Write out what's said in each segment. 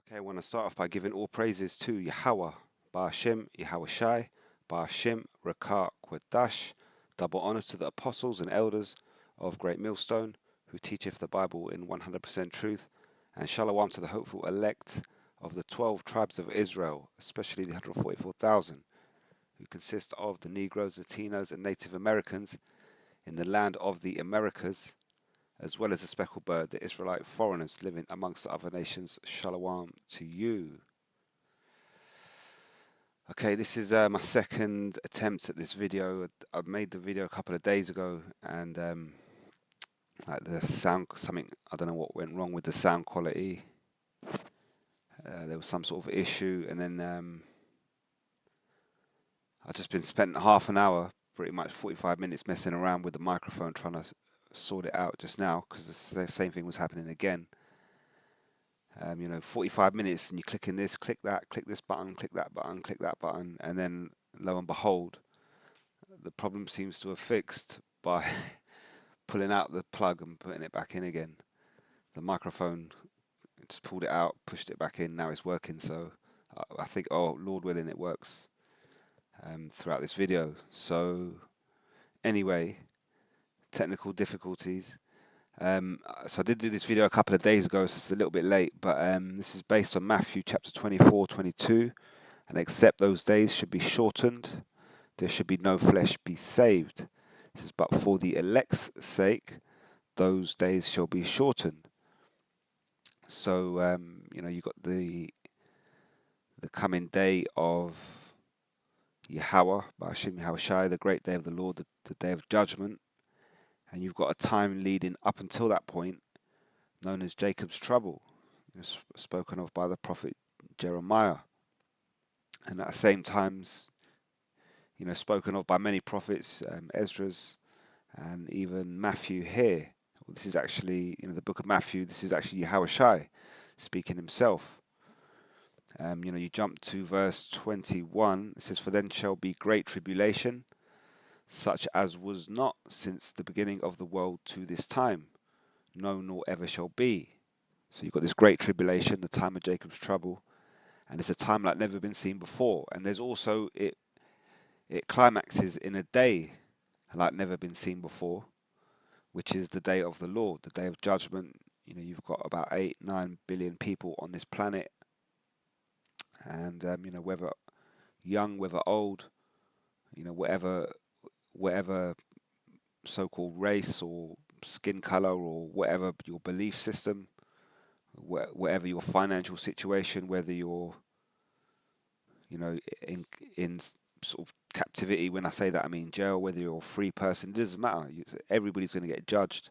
Okay, I want to start off by giving all praises to Yahweh, Ba'ashem, Yahweh Shai, Ba'ashem, Rakah, Quadash. Double honors to the apostles and elders of Great Millstone, who teacheth the Bible in 100% truth, and shalom to the hopeful elect of the 12 tribes of Israel, especially the 144,000, who consist of the Negroes, Latinos, and Native Americans in the land of the Americas, as well as the speckled bird, the Israelite foreigners living amongst the other nations. Shalom to you. Okay, this is my second attempt at this video. I made the video a couple of days ago, and like the sound, something, I don't know what went wrong with the sound quality. There was some sort of issue, and then I just been spent half an hour, pretty much 45 minutes, messing around with the microphone, trying to sort it out just now, because the same thing was happening again. 45 minutes, and you're clicking this, click that, click this button, click that button, click that button, and then lo and behold, the problem seems to have fixed by pulling out the plug and putting it back in again. The microphone, just pulled it out, pushed it back in, now it's working. So I think, oh, Lord willing, it works throughout this video. So anyway, technical difficulties. So I did do this video a couple of days ago, so it's a little bit late, but this is based on Matthew chapter 24:22. And except those days should be shortened, there should be no flesh be saved. It says, but for the elect's sake, those days shall be shortened. So, you got the coming day of Yahweh, Ba'ashem Yahweh Shai, the great day of the Lord, the day of judgment. And you've got a time leading up until that point, known as Jacob's trouble, spoken of by the prophet Jeremiah. And at the same time, spoken of by many prophets, Esdras, and even Matthew here. This is actually, the book of Matthew, this is actually Yahweh Shai speaking himself. You jump to verse 21, it says, for then shall be great tribulation, such as was not since the beginning of the world to this time, no, nor ever shall be. So you've got this great tribulation, the time of Jacob's trouble, and it's a time like never been seen before. And there's also, it climaxes in a day like never been seen before, which is the day of the Lord, the day of judgment. You've got about 8-9 billion people on this planet, and whether young, whether old, whatever so-called race or skin color or whatever your belief system, whatever your financial situation, whether you're in sort of captivity. When I say that, I mean jail. Whether you're a free person, it doesn't matter. Everybody's going to get judged,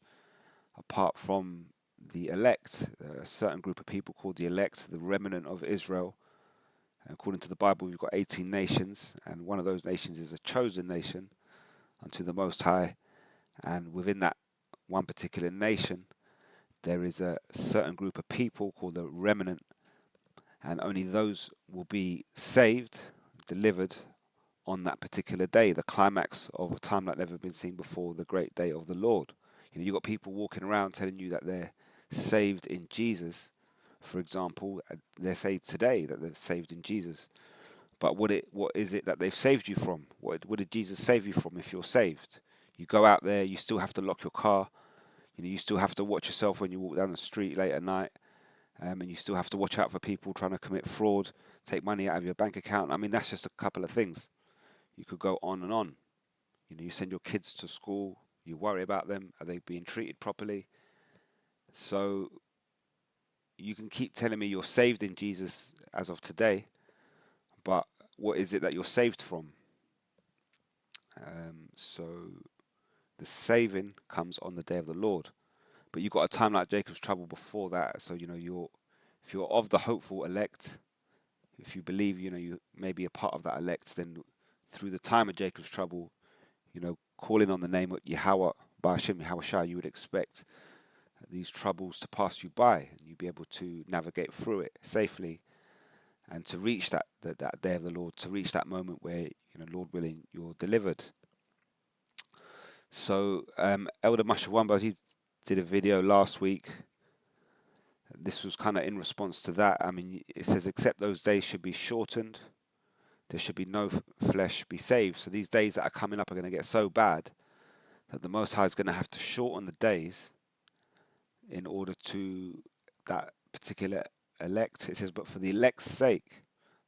apart from the elect, a certain group of people called the elect, the remnant of Israel. According to the Bible, we've got 18 nations, and one of those nations is a chosen nation unto the Most High. And within that one particular nation, there is a certain group of people called the remnant, and only those will be saved, delivered on that particular day, the climax of a time like never been seen before, the great day of the Lord. You've got people walking around telling you that they're saved in Jesus, for example. They say today that they're saved in Jesus. But what is it that they've saved you from? What did Jesus save you from if you're saved? You go out there, you still have to lock your car. You still have to watch yourself when you walk down the street late at night. And you still have to watch out for people trying to commit fraud, take money out of your bank account. I mean, that's just a couple of things. You could go on and on. You send your kids to school, you worry about them. Are they being treated properly? So you can keep telling me you're saved in Jesus as of today, but what is it that you're saved from? So the saving comes on the day of the Lord. But you've got a time like Jacob's trouble before that. So, if you're of the hopeful elect, if you believe, you may be a part of that elect, then through the time of Jacob's trouble, calling on the name of Yahweh, Ba'ashem Yahweh Shai, you would expect these troubles to pass you by, and you'd be able to navigate through it safely, and to reach that day of the Lord, to reach that moment where, Lord willing, you're delivered. So Elder Mashawamba, he did a video last week this was kind of in response to that. I mean, it says, except those days should be shortened, there should be no flesh be saved. So these days that are coming up are going to get so bad that the Most High is going to have to shorten the days in order to that particular elect. It says, but for the elect's sake,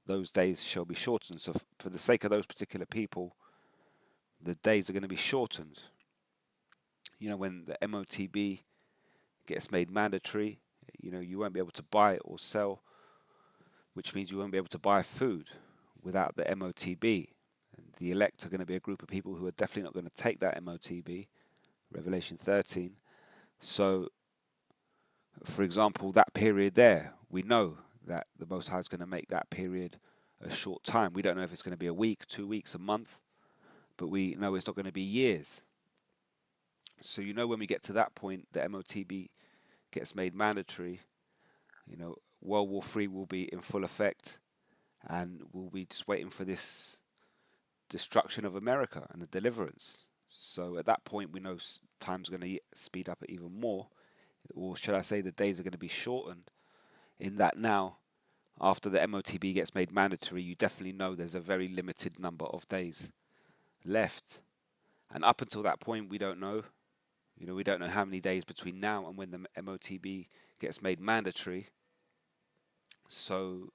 those days shall be shortened. So for the sake of those particular people, the days are going to be shortened. You know, when the MOTB gets made mandatory, you know, you won't be able to buy or sell, which means you won't be able to buy food without the MOTB. And the elect are going to be a group of people who are definitely not going to take that MOTB, Revelation 13. So, for example, that period there, we know that the Most High is going to make that period a short time. We don't know if it's going to be a week, 2 weeks, a month, but we know it's not going to be years. So, you know, when we get to that point, the MOTB gets made mandatory, you know, World War III will be in full effect, and we'll be just waiting for this destruction of America and the deliverance. So at that point, we know time's going to speed up even more, or should I say the days are going to be shortened, in that now, after the MOTB gets made mandatory, you definitely know there's a very limited number of days left. And up until that point, we don't know. You know, we don't know how many days between now and when the MOTB gets made mandatory. So,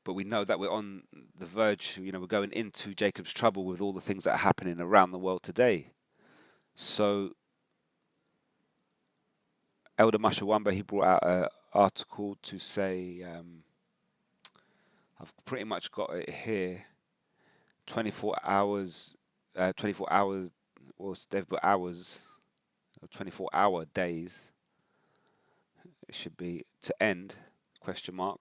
but we know that we're on the verge, you know, we're going into Jacob's trouble with all the things that are happening around the world today. So, Elder Mashawamba, he brought out an article to say, I've pretty much got it here, 24 hours, 24 hours, or they've got hours, 24-hour days, it should be, to end, question mark.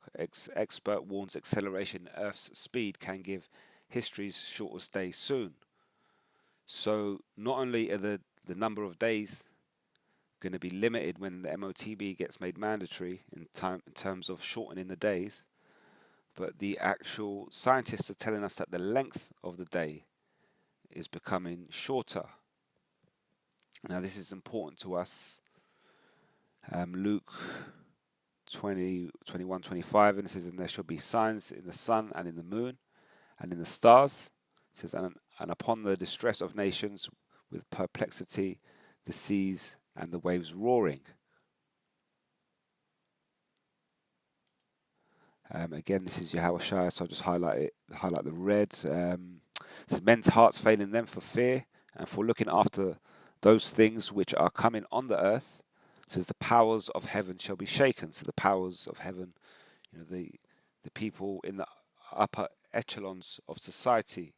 Expert warns acceleration in Earth's speed can give history's shortest day soon. So not only are the number of days going to be limited when the MOTB gets made mandatory in terms of shortening the days, but the actual scientists are telling us that the length of the day is becoming shorter. Now this is important to us. Luke 20, 21, 25, and it says, and there shall be signs in the sun and in the moon and in the stars. It says, and upon the distress of nations with perplexity, the seas and the waves roaring. Again, this is Yahweh Shai, so I'll just highlight the red. It says, men's hearts failing them for fear and for looking after those things which are coming on the earth. It says, the powers of heaven shall be shaken. So the powers of heaven, you know, the people in the upper echelons of society,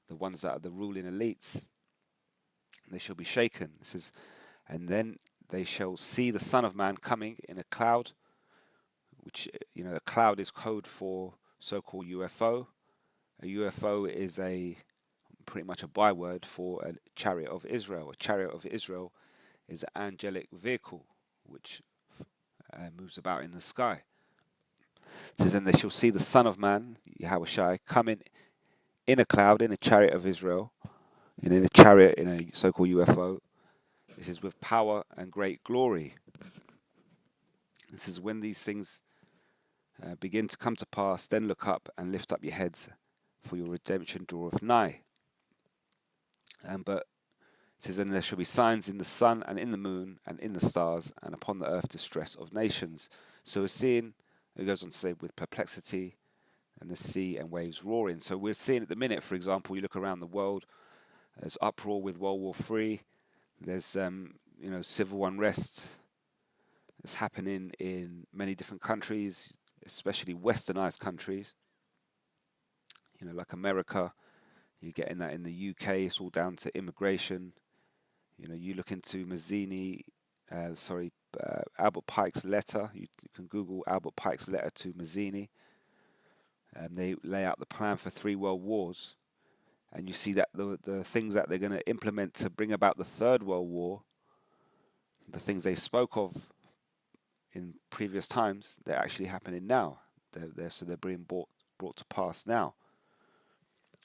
the ones that are the ruling elites, they shall be shaken. It says, and then they shall see the Son of Man coming in a cloud, which, you know, a cloud is code for so-called UFO. A UFO is pretty much a byword for a chariot of Israel. A chariot of Israel is an angelic vehicle which moves about in the sky. It says, and they shall see the Son of Man, Yahweh Shai, coming in a cloud, in a chariot of Israel, and in a chariot, in a so-called UFO. This is with power and great glory. This is when these things begin to come to pass, then look up and lift up your heads, for your redemption draweth nigh. But it says, and there shall be signs in the sun and in the moon and in the stars, and upon the earth distress of nations. So we're seeing, it goes on to say, with perplexity and the sea and waves roaring. So we're seeing at the minute, for example, you look around the world, there's uproar with World War III. There's you know, civil unrest that's happening in many different countries, especially westernized countries. You know, like America, you're getting that in the UK. It's all down to immigration. You know, you look into Albert Pike's letter. You can Google Albert Pike's letter to Mazzini. They lay out the plan for 3 world wars. And you see that the things that they're going to implement to bring about the 3rd World War, the things they spoke of in previous times, they're actually happening now. They're being brought to pass now.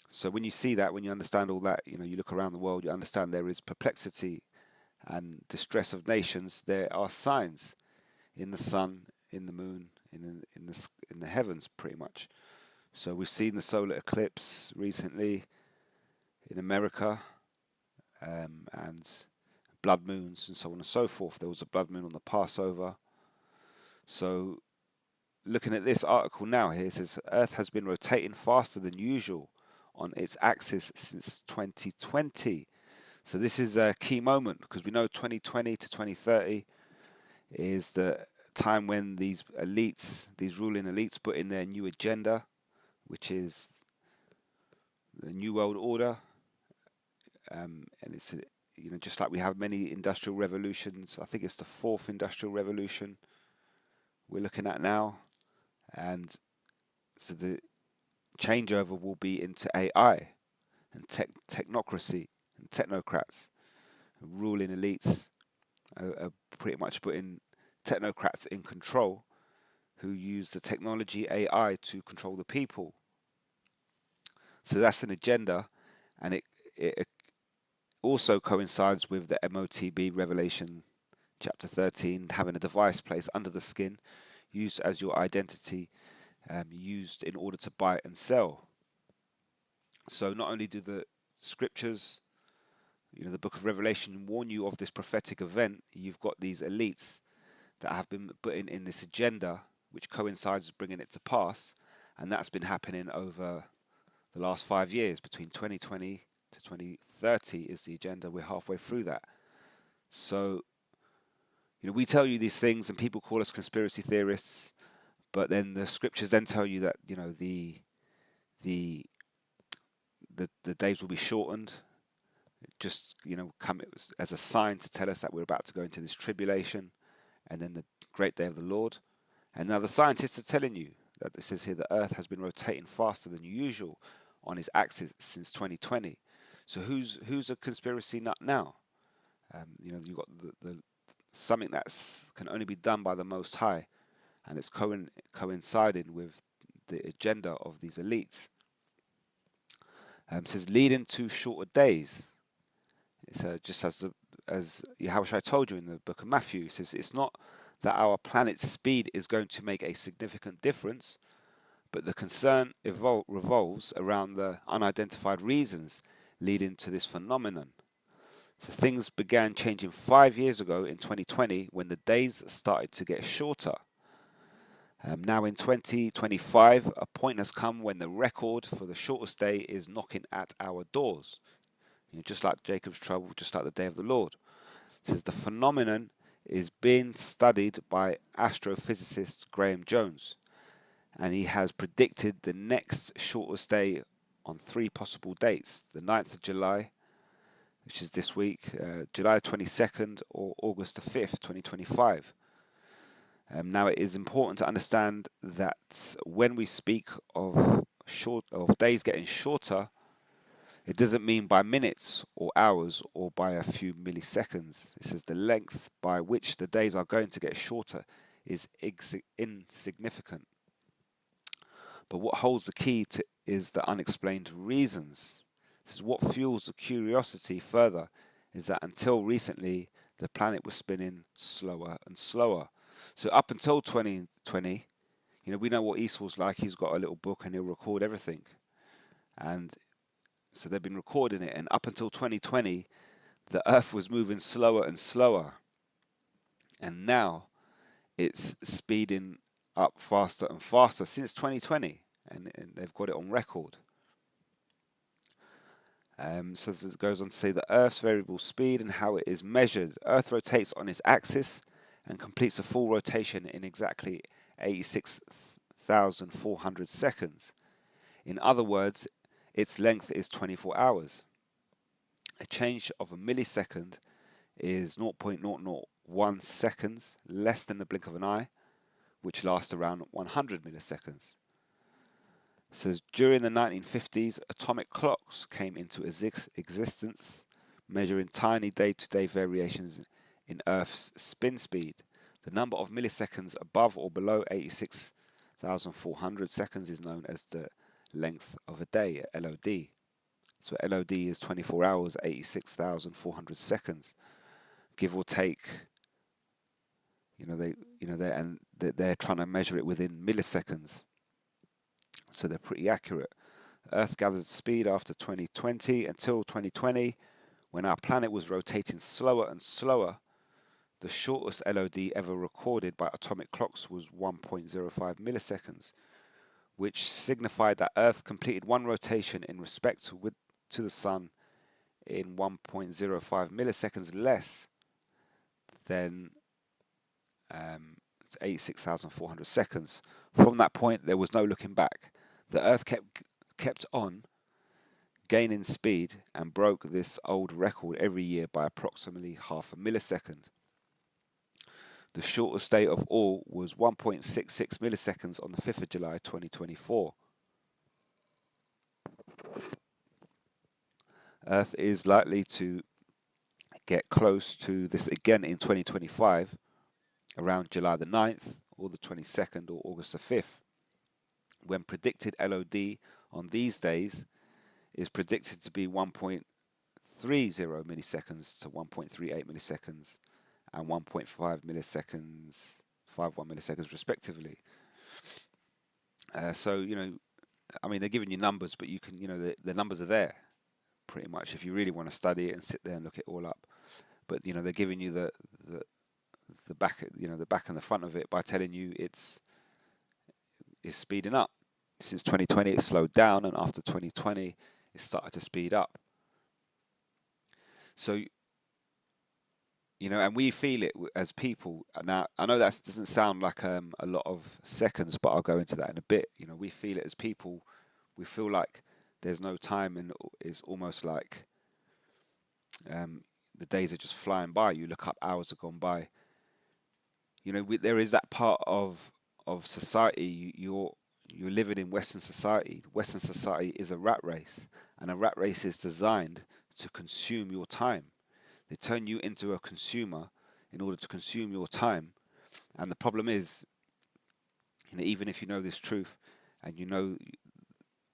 So when you see that, when you understand all that, you know, you look around the world, you understand there is perplexity and distress of nations. There are signs in the sun, in the moon, in the heavens, pretty much. So we've seen the solar eclipse recently in America, and blood moons and so on and so forth. There was a blood moon on the Passover. So looking at this article now here, it says Earth has been rotating faster than usual on its axis since 2020. So this is a key moment because we know 2020 to 2030 is the time when these elites, these ruling elites, put in their new agenda, which is the New World Order. And it's just like we have many industrial revolutions. I think it's the fourth industrial revolution we're looking at now, and so the changeover will be into AI and technocracy and technocrats. Ruling elites are pretty much putting technocrats in control who use the technology AI to control the people. So that's an agenda, and it also coincides with the MOTB Revelation chapter 13, having a device placed under the skin used as your identity, used in order to buy and sell. So not only do the scriptures, the book of Revelation, warn you of this prophetic event, you've got these elites that have been putting in this agenda which coincides with bringing it to pass, and that's been happening over the last 5 years. Between 2020 to 2030 is the agenda. We're halfway through that. So we tell you these things and people call us conspiracy theorists, but then the scriptures then tell you that the days will be shortened, just come as a sign to tell us that we're about to go into this tribulation and then the great day of the Lord. And now the scientists are telling you that it says here the Earth has been rotating faster than usual on its axis since 2020. So who's a conspiracy nut now? You've got the something that's can only be done by the Most High, and it's coinciding with the agenda of these elites. It says leading to shorter days. It's just as Yahushua told you in the book of Matthew. It says it's not that our planet's speed is going to make a significant difference, but the concern revolves around the unidentified reasons leading to this phenomenon. So things began changing 5 years ago in 2020 when the days started to get shorter. Now in 2025, a point has come when the record for the shortest day is knocking at our doors. Just like Jacob's trouble, just like the day of the Lord. It says the phenomenon is being studied by astrophysicist Graham Jones, and he has predicted the next shortest day on 3 possible dates: the 9th of July, which is this week, July 22nd, or August the 5th, 2025. Now it is important to understand that when we speak of days getting shorter, it doesn't mean by minutes or hours or by a few milliseconds. It says the length by which the days are going to get shorter is insignificant. But what holds the key is the unexplained reasons. This is what fuels the curiosity further, is that until recently, the planet was spinning slower and slower. So up until 2020, we know what Esau's like. He's got a little book and he'll record everything. And so they've been recording it. And up until 2020, the Earth was moving slower and slower. And now it's speeding up faster and faster since 2020. And they've got it on record. So it goes on to say the Earth's variable speed and how it is measured. Earth rotates on its axis and completes a full rotation in exactly 86,400 seconds. In other words, its length is 24 hours. A change of a millisecond is 0.001 seconds, less than the blink of an eye, which lasts around 100 milliseconds. It says during the 1950s, atomic clocks came into existence, measuring tiny day-to-day variations in Earth's spin speed. The number of milliseconds above or below 86,400 seconds is known as the length of a day, LOD. So LOD is 24 hours, 86,400 seconds, give or take They're trying to measure it within milliseconds, so they're pretty accurate. Earth gathered speed after 2020 until 2020, when our planet was rotating slower and slower. The shortest LOD ever recorded by atomic clocks was 1.05 milliseconds, which signified that Earth completed one rotation in respect to the Sun in 1.05 milliseconds less than 86,400 seconds. From that point, there was no looking back. The Earth kept on gaining speed and broke this old record every year by approximately half a millisecond. The shortest day of all was 1.66 milliseconds on the 5th of July 2024. Earth is likely to get close to this again in 2025, around July the 9th or the 22nd or August the 5th, when predicted LOD on these days is predicted to be 1.30 milliseconds to 1.38 milliseconds and 1.5 milliseconds, 51 milliseconds respectively. So, I mean, they're giving you numbers, but you can, the numbers are there pretty much if you really want to study it and sit there and look it all up. But, they're giving you the back, the back and the front of it by telling you it's speeding up. Since 2020, it slowed down, and after 2020, it started to speed up. So, and we feel it as people. Now, I know that doesn't sound like a lot of seconds, but I'll go into that in a bit. We feel it as people. We feel like there's no time, and it's almost like the days are just flying by. You look up, hours have gone by. There is that part of society. You're living in Western society. Western society is a rat race, and a rat race is designed to consume your time. They turn you into a consumer in order to consume your time. And the problem is, even if you know this truth and you know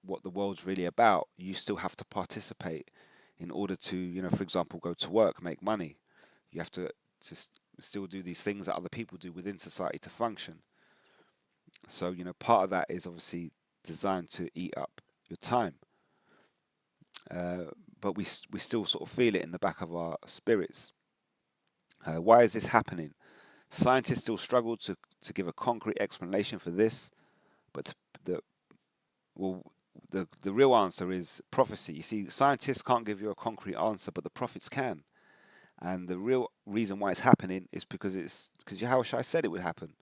what the world's really about, you still have to participate in order to, for example, go to work, make money. You have to still do these things that other people do within society to function. So, part of that is obviously designed to eat up your time. But we still sort of feel it in the back of our spirits. Why is this happening? Scientists still struggle to give a concrete explanation for this, but the real answer is prophecy. You see, scientists can't give you a concrete answer, but the prophets can. And the real reason why it's happening is because Yahushua said it would happen.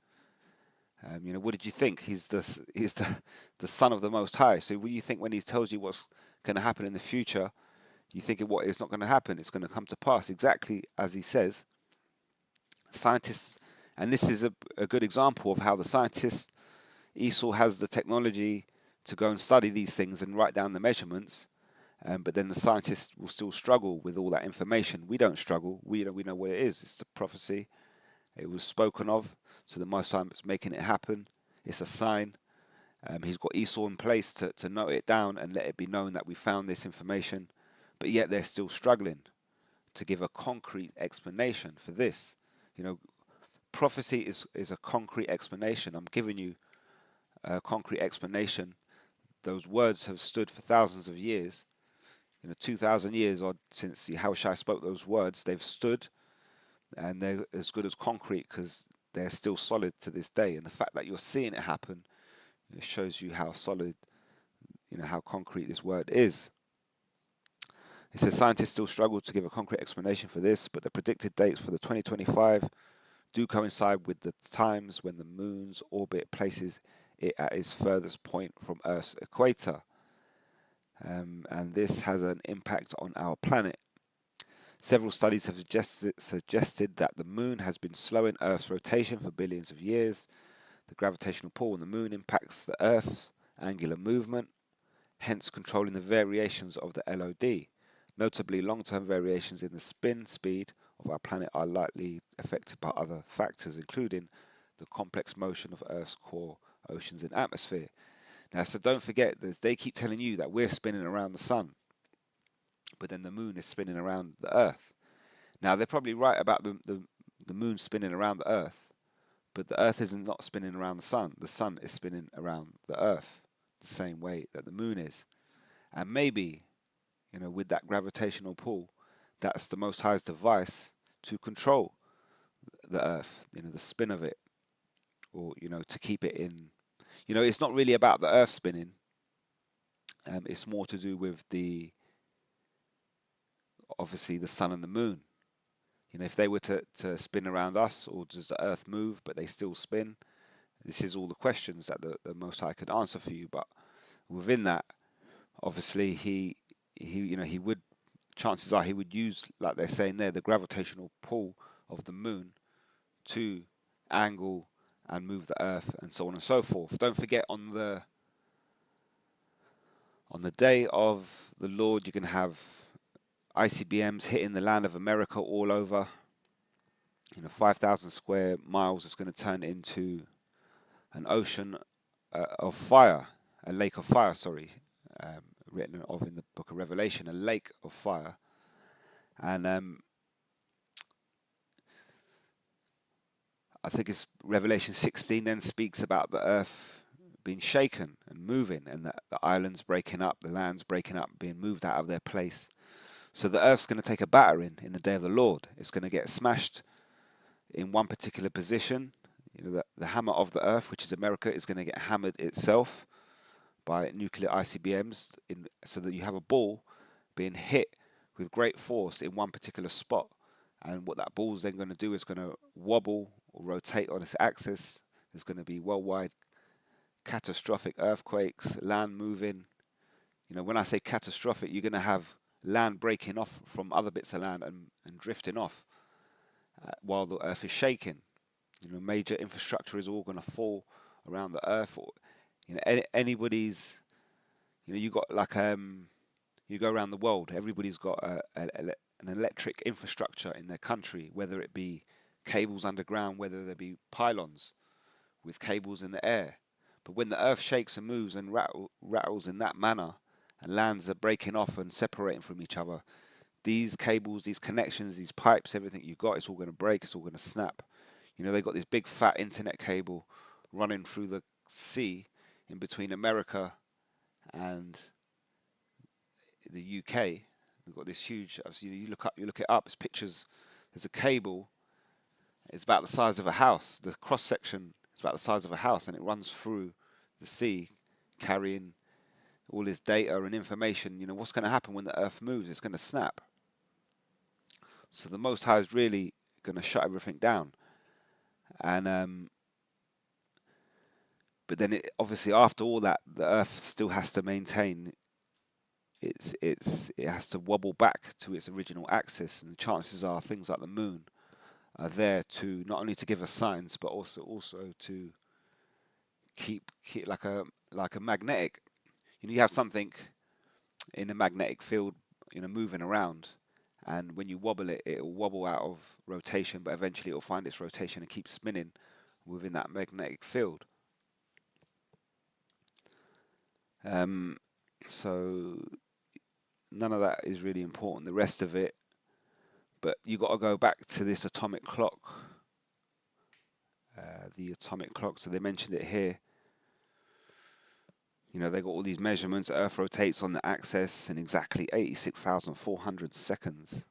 What did you think? He's the Son of the Most High. So what do you think when he tells you what's going to happen in the future? You think what is not going to happen? It's going to come to pass exactly as he says. Scientists, and this is a good example of how the scientists, Esau has the technology to go and study these things and write down the measurements, but then the scientists will still struggle with all that information. We don't struggle. We know what it is. It's the prophecy. It was spoken of. So the Most High is making it happen. It's a sign. He's got Esau in place to note it down and let it be known that we found this information. But yet they're still struggling to give a concrete explanation for this. Prophecy is a concrete explanation. I'm giving you a concrete explanation. Those words have stood for thousands of years. 2,000 years or since Yahushua spoke those words, they've stood, and they're as good as concrete because they're still solid to this day. And the fact that you're seeing it happen, it shows you how solid, how concrete this word is. It says scientists still struggle to give a concrete explanation for this, but the predicted dates for the 2025 do coincide with the times when the moon's orbit places it at its furthest point from Earth's equator. And this has an impact on our planet. Several studies have suggested that the moon has been slowing Earth's rotation for billions of years. The gravitational pull on the moon impacts the Earth's angular movement, hence controlling the variations of the LOD. Notably, long-term variations in the spin speed of our planet are likely affected by other factors, including the complex motion of Earth's core, oceans, and atmosphere. Now, so don't forget that they keep telling you that we're spinning around the sun, but then the moon is spinning around the Earth. Now, they're probably right about the moon spinning around the Earth, But the Earth is not spinning around the sun. The sun is spinning around the Earth the same way that the moon is. And maybe, with that gravitational pull, that's the Most High's device to control the Earth, the spin of it, or, to keep it in. It's not really about the Earth spinning. It's more to do with obviously the sun and the moon. If they were to spin around us, or does the Earth move, but they still spin? This is all the questions that the Most High could answer for you. But within that, obviously, he would, chances are he would use, like they're saying there, the gravitational pull of the moon to angle and move the Earth, and so on and so forth. Don't forget, on the day of the Lord, you can have ICBMs hitting the land of America all over. 5,000 square miles is going to turn into an ocean of fire, a lake of fire, sorry, written of in the book of Revelation, a lake of fire. And I think it's Revelation 16 then speaks about the earth being shaken and moving, and the islands breaking up, the lands breaking up, being moved out of their place. So the earth's going to take a battering in the day of the Lord. It's going to get smashed in one particular position. The hammer of the earth, which is America, is going to get hammered itself by nuclear ICBMs, so that you have a ball being hit with great force in one particular spot. And what that ball is then going to do is going to wobble or rotate on its axis. There's going to be worldwide catastrophic earthquakes, land moving. When I say catastrophic, you're going to have land breaking off from other bits of land and drifting off while the earth is shaking. Major infrastructure is all going to fall around the earth. Or, anybody's, you got like you go around the world, everybody's got an electric infrastructure in their country, whether it be cables underground, whether there be pylons with cables in the air. But when the earth shakes and moves and rattles in that manner, and lands are breaking off and separating from each other, these cables, these connections, these pipes, everything you've got, it's all going to break, it's all going to snap. They've got this big fat internet cable running through the sea in between America and the UK. They've got this huge, you look it up, it's pictures, there's a cable, it's about the size of a house. The cross section is about the size of a house, and it runs through the sea, carrying all this data and information. What's going to happen when the earth moves? It's going to snap. So the Most High is really going to shut everything down. And but then obviously after all that, the earth still has to maintain it has to wobble back to its original axis, and the chances are things like the moon are there to not only to give us signs, but also to keep like a magnetic. You have something in a magnetic field, moving around, and when you wobble it, it'll wobble out of rotation, but eventually it'll find its rotation and keep spinning within that magnetic field. So none of that is really important. The rest of it, but you got to go back to this atomic clock. The atomic clock. So they mentioned it here. They got all these measurements. Earth rotates on the axis in exactly 86,400 seconds,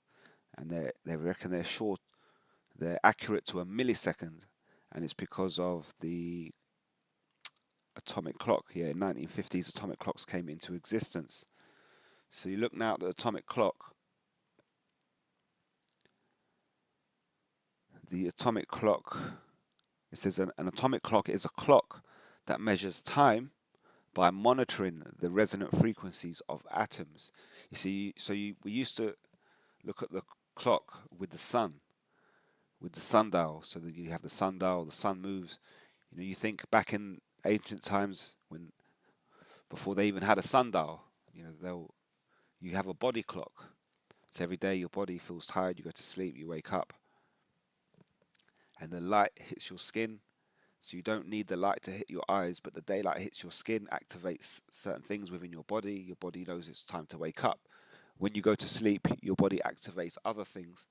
and they reckon they're accurate to a millisecond, and it's because of the atomic clock. In 1950s, atomic clocks came into existence. So you look now at the atomic clock. The atomic clock, it says an atomic clock is a clock that measures time by monitoring the resonant frequencies of atoms. You see, we used to look at the clock with the sun, with the sundial, so that you have the sundial, the sun moves. You think back in ancient times, before they even had a sundial, you have a body clock. So every day your body feels tired, you go to sleep, you wake up, and the light hits your skin. So you don't need the light to hit your eyes, but the daylight hits your skin, activates certain things within your body. Your body knows it's time to wake up. When you go to sleep, your body activates other things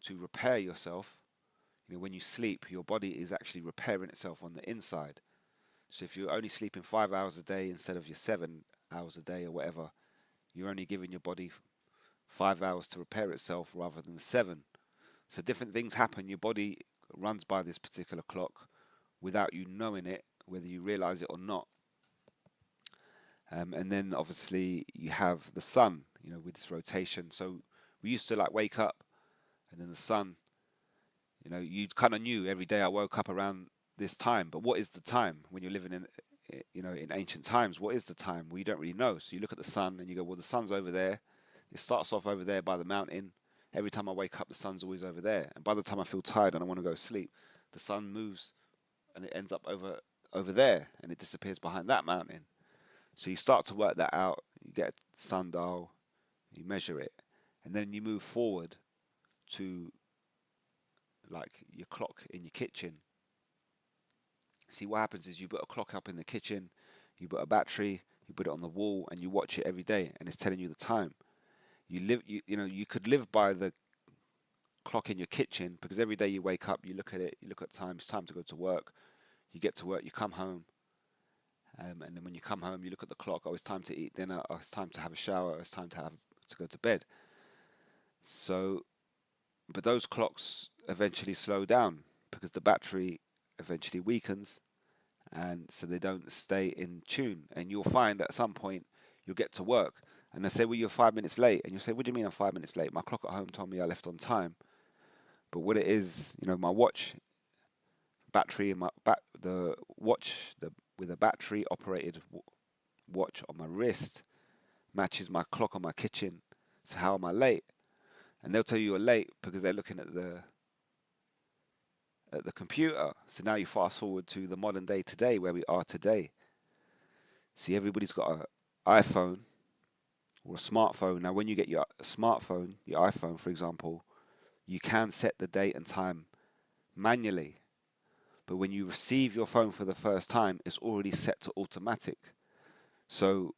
to repair yourself. When you sleep, your body is actually repairing itself on the inside. So if you're only sleeping 5 hours a day instead of your 7 hours a day or whatever, you're only giving your body 5 hours to repair itself rather than seven. So different things happen. Your body runs by this particular clock without you knowing it, whether you realize it or not. And then obviously you have the sun, with this rotation. So we used to like wake up, and then the sun, you kind of knew every day I woke up around this time. But what is the time when you're living in ancient times? What is the time? Well, you don't really know. So you look at the sun and you go, well, the sun's over there. It starts off over there by the mountain. Every time I wake up, the sun's always over there. And by the time I feel tired and I want to go sleep, the sun moves and it ends up over there and it disappears behind that mountain. So you start to work that out. You get a sundial, you measure it, and then you move forward to like your clock in your kitchen. See, what happens is you put a clock up in the kitchen, you put a battery, you put it on the wall, and you watch it every day, and it's telling you the time. You could live by the clock in your kitchen because every day you wake up, you look at it, you look at time. It's time to go to work. You get to work, you come home, and then when you come home, you look at the clock. Oh, it's time to eat dinner. Oh, it's time to have a shower. It's time to go to bed. So, but those clocks eventually slow down because the battery eventually weakens, and so they don't stay in tune. And you'll find at some point you'll get to work, and they say, "Well, you're 5 minutes late," and you'll say, "What do you mean I'm 5 minutes late? My clock at home told me I left on time." But what it is, my watch battery and the watch with a battery operated watch on my wrist matches my clock on my kitchen. So how am I late? And they'll tell you you're late because they're looking at the computer. So now you fast forward to the modern day today, where we are today. See, everybody's got an iPhone or a smartphone. Now, when you get your smartphone, your iPhone, for example, you can set the date and time manually. But when you receive your phone for the first time, it's already set to automatic. So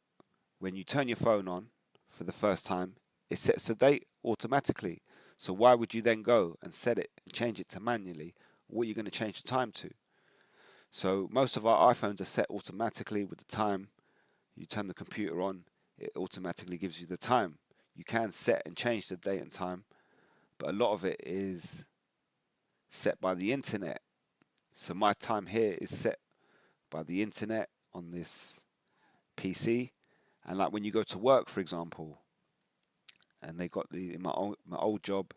when you turn your phone on for the first time, it sets the date automatically. So why would you then go and set it and change it to manually? What are you going to change the time to? So most of our iPhones are set automatically with the time. You turn the computer on, it automatically gives you the time. You can set and change the date and time, but a lot of it is set by the internet. So my time here is set by the internet on this PC. And like when you go to work, for example, and they got in my old job,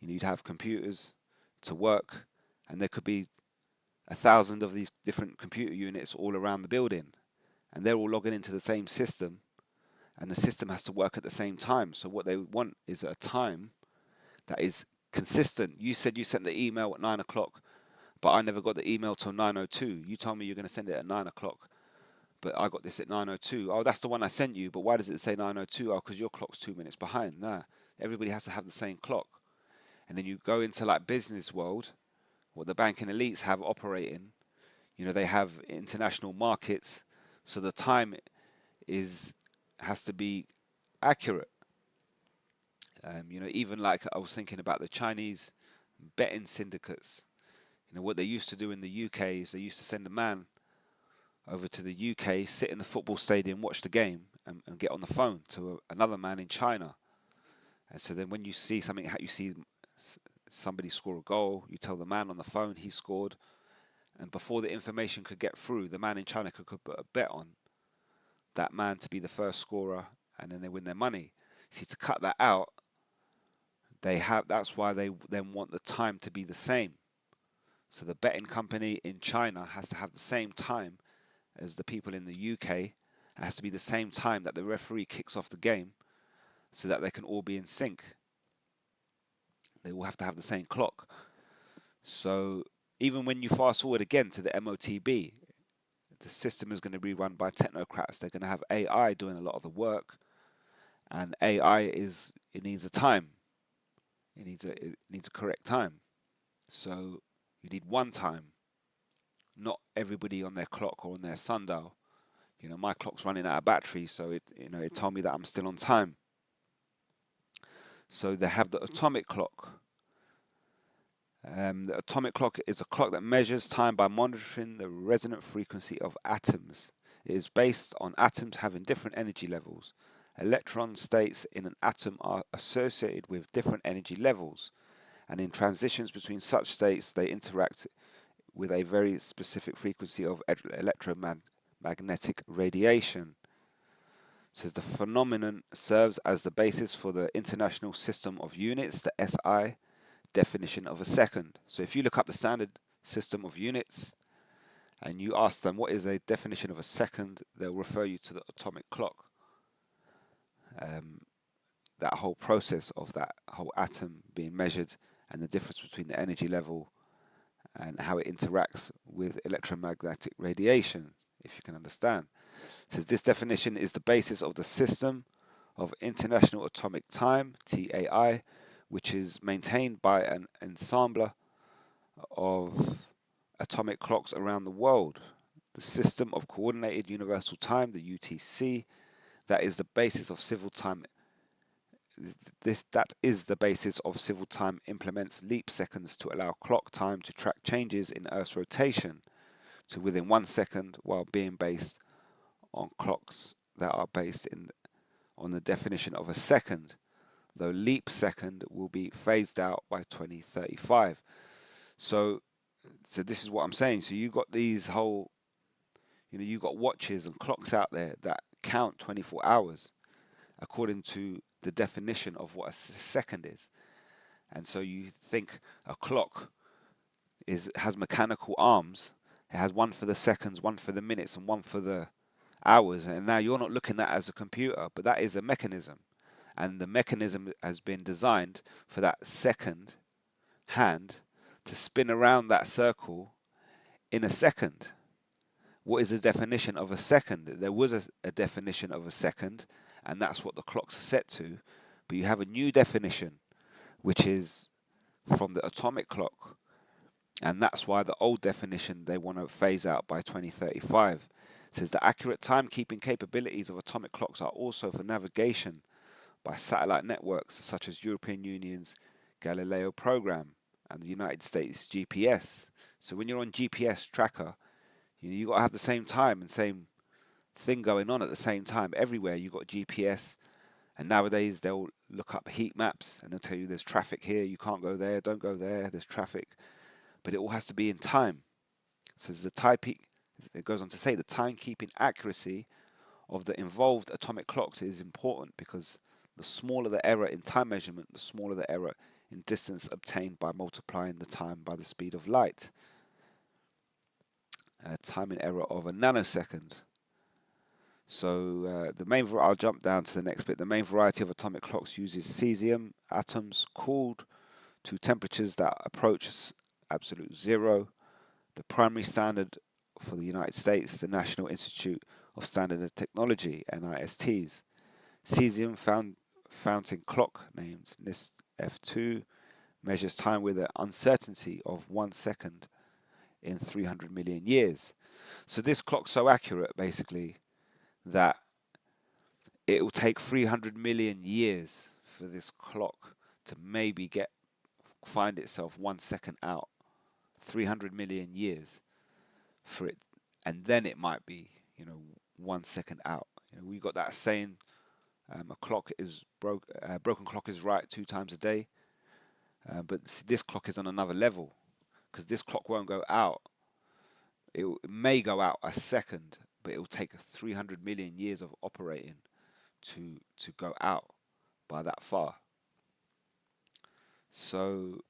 you'd have computers to work, and there could be 1,000 of these different computer units all around the building, and they're all logging into the same system, and the system has to work at the same time. So what they want is a time that is consistent. You said you sent the email at 9 o'clock, but I never got the email till 9:02. You told me you're going to send it at 9 o'clock, but I got this at 9:02. Oh, that's the one I sent you, but why does it say 9:02? Oh, because your clock's 2 minutes behind. Nah, everybody has to have the same clock. And then you go into like business world, what the banking elites have operating. They have international markets, so the time has to be accurate. Even like I was thinking about the Chinese betting syndicates. What they used to do in the UK is they used to send a man over to the UK, sit in the football stadium, watch the game, and get on the phone to another man in China. And so then when you see something, you see somebody score a goal, you tell the man on the phone he scored, and before the information could get through, the man in China could put a bet on that man to be the first scorer, and then they win their money. See, to cut that out, that's why they then want the time to be the same. So the betting company in China has to have the same time as the people in the UK. It has to be the same time that the referee kicks off the game, so that they can all be in sync. They all have to have the same clock. So even when you fast forward again to the MOTB, the system is going to be run by technocrats. They're going to have AI doing a lot of the work, and it needs a time. It needs a correct time. So you need one time, not everybody on their clock or on their sundial. My clock's running out of battery, so it told me that I'm still on time. So they have the atomic clock. The atomic clock is a clock that measures time by monitoring the resonant frequency of atoms. It is based on atoms having different energy levels. Electron states in an atom are associated with different energy levels, and in transitions between such states, they interact with a very specific frequency of electromagnetic radiation. Says the phenomenon serves as the basis for the International System of Units, the SI, definition of a second. So if you look up the standard system of units and you ask them what is a definition of a second, they'll refer you to the atomic clock. That whole process of that whole atom being measured and the difference between the energy level and how it interacts with electromagnetic radiation, if you can understand. It says this definition is the basis of the system of International Atomic Time, TAI, which is maintained by an ensemble of atomic clocks around the world. The System of Coordinated Universal Time, the UTC, that is the basis of civil time. That is the basis of civil time implements leap seconds to allow clock time to track changes in Earth's rotation to within 1 second, while being based on clocks that are based on the definition of a second, though leap second will be phased out by 2035. So this is what I'm saying. So you got these whole, you got watches and clocks out there that count 24 hours according to the definition of what a second is. And so you think a clock has mechanical arms. It has one for the seconds, one for the minutes, and one for the hours. And now you're not looking at that as a computer, but that is a mechanism. And the mechanism has been designed for that second hand to spin around that circle in a second. What is the definition of a second? There was a definition of a second, and that's what the clocks are set to. But you have a new definition, which is from the atomic clock. And that's why the old definition they want to phase out by 2035. It says the accurate timekeeping capabilities of atomic clocks are also for navigation by satellite networks such as European Union's Galileo program and the United States GPS. So when you're on GPS tracker, you got to have the same time and same thing going on at the same time. Everywhere you got GPS, and nowadays they'll look up heat maps and they'll tell you there's traffic here, you can't go there, don't go there, there's traffic. But it all has to be in time. So it goes on to say the timekeeping accuracy of the involved atomic clocks is important because the smaller the error in time measurement, the smaller the error in distance obtained by multiplying the time by the speed of light. And a timing error of a nanosecond. So I'll jump down to the next bit. The main variety of atomic clocks uses cesium atoms cooled to temperatures that approach absolute zero. The primary standard for the United States, the National Institute of Standard and Technology, NIST's cesium fountain clock, named NIST F2, measures time with an uncertainty of 1 second in 300 million years. So this clock's so accurate, basically, that it will take 300 million years for this clock to maybe find itself 1 second out. 300 million years for it, and then it might be 1 second out. We got that saying, a clock is broken clock is right 2 times a day, but this clock is on another level because this clock won't go out. It may go out a second, but it will take 300 million years of operating to go out by that far. So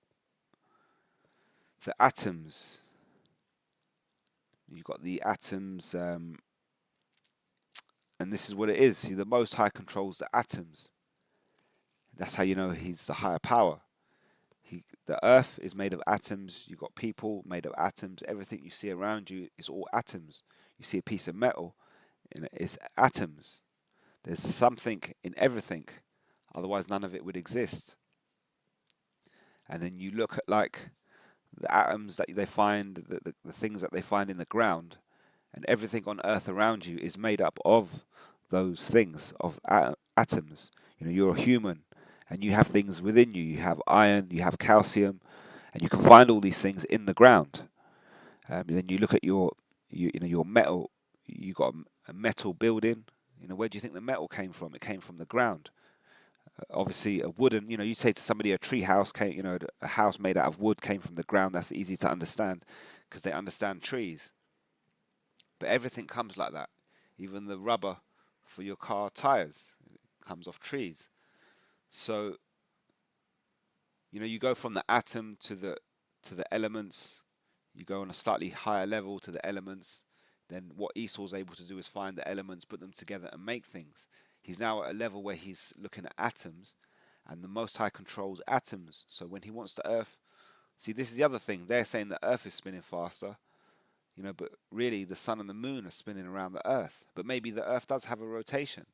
the atoms, you've got the atoms, and this is what it is. See, the Most High controls the atoms. That's how you know he's the higher power. The earth is made of atoms. You've got people made of atoms. Everything you see around you is all atoms. You see a piece of metal, it's atoms. There's something in everything, otherwise none of it would exist. And then you look at like the atoms that they find, the things that they find in the ground, and everything on earth around you is made up of those things, of atoms. You're a human and you have things within you. You have iron, you have calcium, and you can find all these things in the ground. Then you look at your metal. You got a metal building. Where do you think the metal came from? It came from the ground. Obviously, a wooden. You say to somebody a tree house came. A house made out of wood came from the ground. That's easy to understand because they understand trees. But everything comes like that. Even the rubber for your car tires comes off trees. So you go from the atom to the elements. You go on a slightly higher level to the elements. Then what Esau's able to do is find the elements, put them together, and make things. He's now at a level where he's looking at atoms, and the Most High controls atoms. So when he wants the Earth, see, this is the other thing. They're saying the Earth is spinning faster, but really the sun and the moon are spinning around the Earth. But maybe the Earth does have a rotation.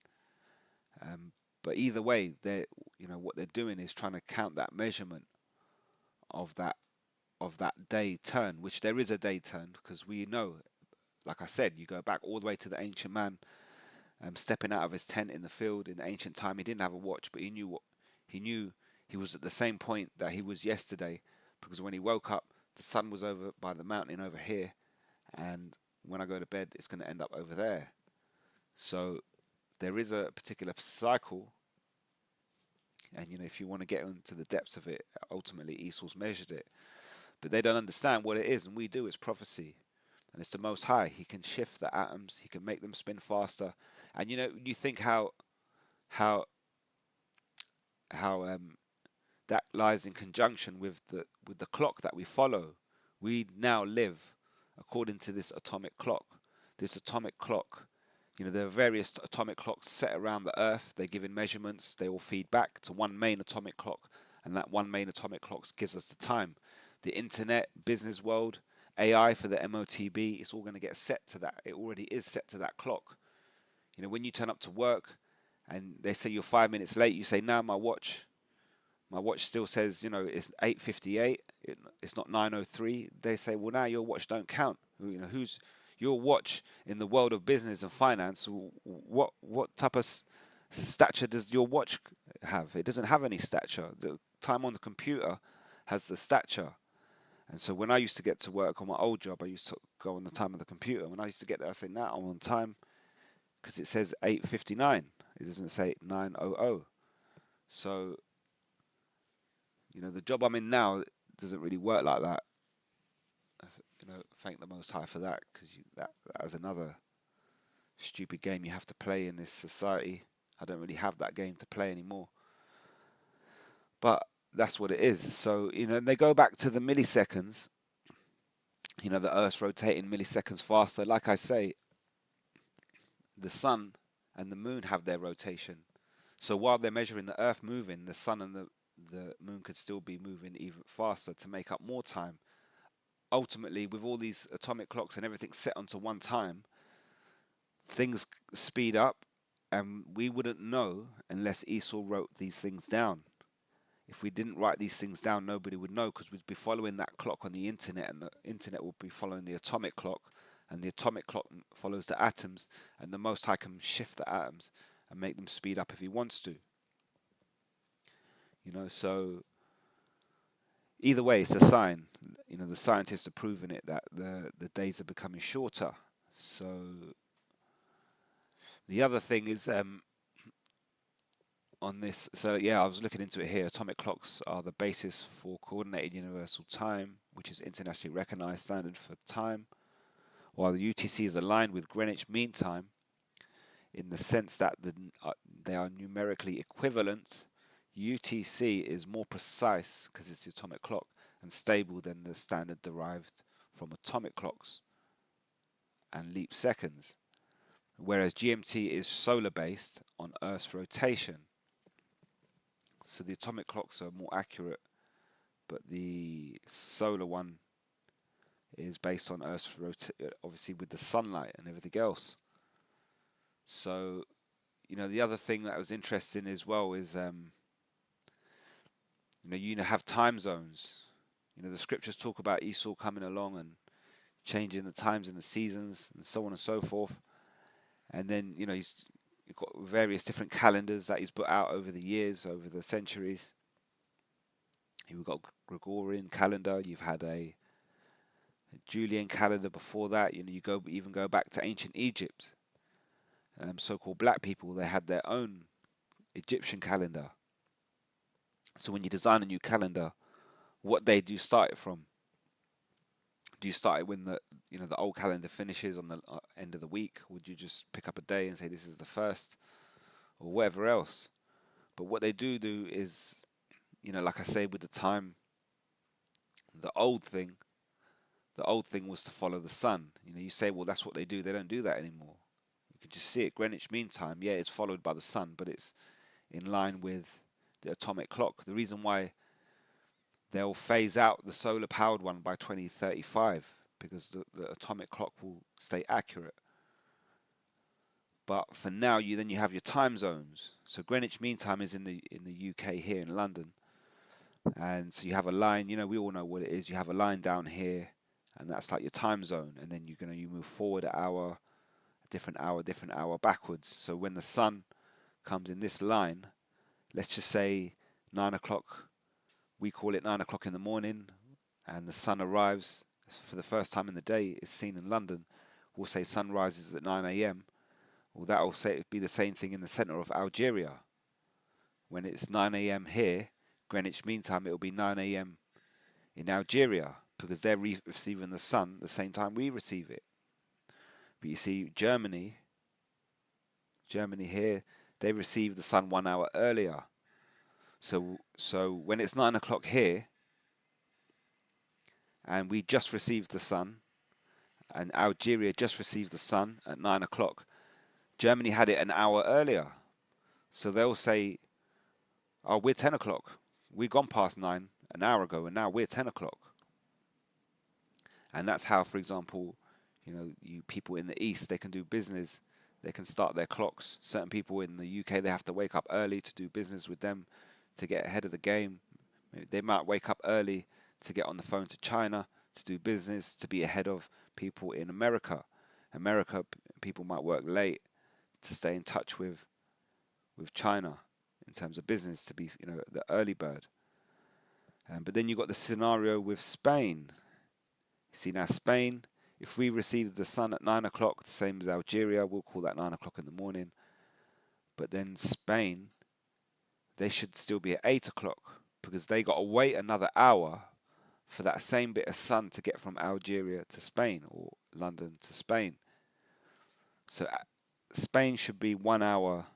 But either way, what they're doing is trying to count that measurement of that day turn, which there is a day turn, because we know, like I said, you go back all the way to the ancient man, stepping out of his tent in the field in the ancient time. He didn't have a watch, but he knew he was at the same point that he was yesterday, because when he woke up, the sun was over by the mountain over here, and when I go to bed, it's going to end up over there. So there is a particular cycle, and if you want to get into the depths of it, ultimately Esau's measured it, but they don't understand what it is, and we do. It's prophecy, and it's the Most High. He can shift the atoms. He can make them spin faster. And you think how that lies in conjunction with the clock that we follow. We now live according to this atomic clock. This atomic clock, there are various atomic clocks set around the Earth. They're given measurements. They all feed back to one main atomic clock, and that one main atomic clock gives us the time. The internet, business world, AI for the MOTB, it's all going to get set to that. It already is set to that clock. When you turn up to work and they say you're 5 minutes late, you say, "No, my watch still says, it's 8:58. It's not 9:03." They say, "Well, now your watch don't count." Who's your watch in the world of business and finance? What type of stature does your watch have? It doesn't have any stature. The time on the computer has the stature. And so when I used to get to work on my old job, I used to go on the time of the computer. When I used to get there, I say, "Nah, I'm on time," because it says 8:59. It doesn't say 9:00. So, the job I'm in now doesn't really work like that. Thank the Most High for that, because that is another stupid game you have to play in this society. I don't really have that game to play anymore. But that's what it is. So, they go back to the milliseconds. The Earth's rotating milliseconds faster. Like I say, the sun and the moon have their rotation. So while they're measuring the Earth moving, the sun and the moon could still be moving even faster to make up more time. Ultimately, with all these atomic clocks and everything set onto one time, things speed up, and we wouldn't know unless Esau wrote these things down. If we didn't write these things down, nobody would know, because we'd be following that clock on the internet, and the internet would be following the atomic clock, and the atomic clock follows the atoms, and the Most High can shift the atoms and make them speed up if he wants to. So either way, it's a sign. The scientists are proving it, that the days are becoming shorter. So the other thing is on this. So yeah, I was looking into it here. Atomic clocks are the basis for coordinated universal time, which is internationally recognized standard for time. While the UTC is aligned with Greenwich Mean Time in the sense that they are numerically equivalent, UTC is more precise because it's the atomic clock and stable than the standard derived from atomic clocks and leap seconds, whereas GMT is solar based on Earth's rotation. So the atomic clocks are more accurate, but the solar one is based on Earth's rotation, obviously with the sunlight and everything else. So, the other thing that was interesting as well is, you have time zones. The scriptures talk about Esau coming along and changing the times and the seasons and so on and so forth. And then, he's got various different calendars that he's put out over the years, over the centuries. You've got Gregorian calendar. You've had a Julian calendar before that. You know, you even go back to ancient Egypt. So-called black people, they had their own Egyptian calendar. So when you design a new calendar, what day do you start it from? Do you start it when the old calendar finishes on the end of the week? Would you just pick up a day and say this is the first, or whatever else? But what they do is, like I say, with the time, the old thing, the old thing was to follow the sun. You say, well, that's what they do. They don't do that anymore. You can just see it. Greenwich Mean Time, yeah, it's followed by the sun, but it's in line with the atomic clock. The reason why they'll phase out the solar powered one by 2035 because the atomic clock will stay accurate. But for now, you have your time zones. So Greenwich Mean Time is in the UK here in London, and so you have a line. We all know what it is. You have a line down here, and that's like your time zone. And then you move forward an hour, different hour backwards. So when the sun comes in this line, let's just say 9 o'clock. We call it 9 o'clock in the morning, and the sun arrives for the first time in the day. It's seen in London. We'll say sun rises at 9 a.m. Well, that will be the same thing in the center of Algeria. When it's 9 a.m. here, Greenwich Mean Time, it will be 9 a.m. in Algeria because they're receiving the sun the same time we receive it. But you see, Germany here, they receive the sun 1 hour earlier. So when it's 9 o'clock here, and we just received the sun, and Algeria just received the sun at 9 o'clock, Germany had it an hour earlier. So they'll say, oh, we're 10 o'clock. We've gone past 9 an hour ago, and now we're 10 o'clock. And that's how, for example, you people in the East, they can do business. They can start their clocks. Certain people in the UK, they have to wake up early to do business with them to get ahead of the game. They might wake up early to get on the phone to China to do business, to be ahead of people in America. People might work late to stay in touch with China in terms of business, to be the early bird. But then you got the scenario with Spain. You see, now Spain, if we receive the sun at 9 o'clock, the same as Algeria, we'll call that 9 o'clock in the morning. But then Spain, they should still be at 8 o'clock because they got to wait another hour for that same bit of sun to get from Algeria to Spain or London to Spain. So Spain should be 1 hour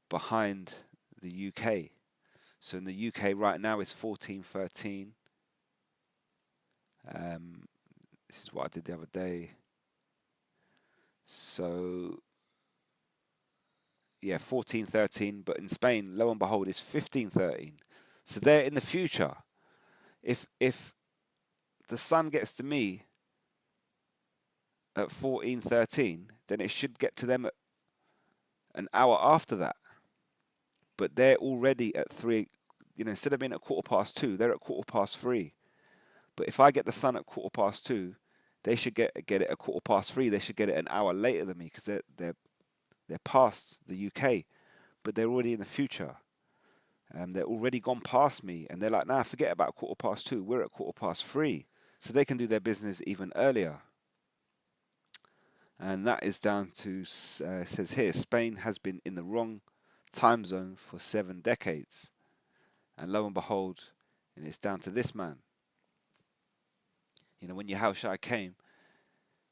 behind the UK. So in the UK right now it's 14:13. This is what I did the other day. So yeah, 14:13, but in Spain, lo and behold, it's 15:13. So there in the future, if the sun gets to me at 14:13, then it should get to them at an hour after that. But they're already at 3. Instead of being at 2:15, they're at 3:15. But if I get the sun at 2:15, they should get it at 3:15. They should get it an hour later than me because they're past the UK, but they're already in the future. They're already gone past me, and they're like, nah, forget about 2:15. We're at 3:15, so they can do their business even earlier. And that is down to says here, Spain has been in the wrong time zone for 7 decades, and lo and behold, and it's down to this man. When Yahushua came,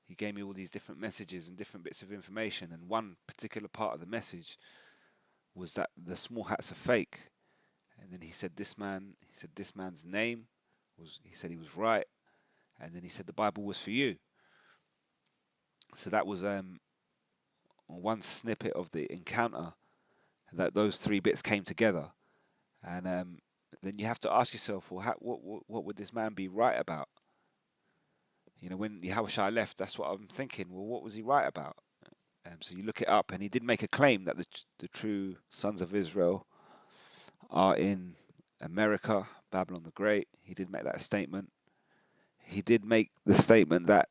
he gave me all these different messages and different bits of information, and one particular part of the message was that the small hats are fake. And then he said this man's name was, he said he was right, and then he said the Bible was for you. So that was one snippet of the encounter, that those 3 bits came together. And then you have to ask yourself, well, what would this man be right about? When Yahushua left, that's what I'm thinking. Well, what was he right about? So you look it up, and he did make a claim that the true sons of Israel are in America, Babylon the Great. He did make that statement. He did make the statement that,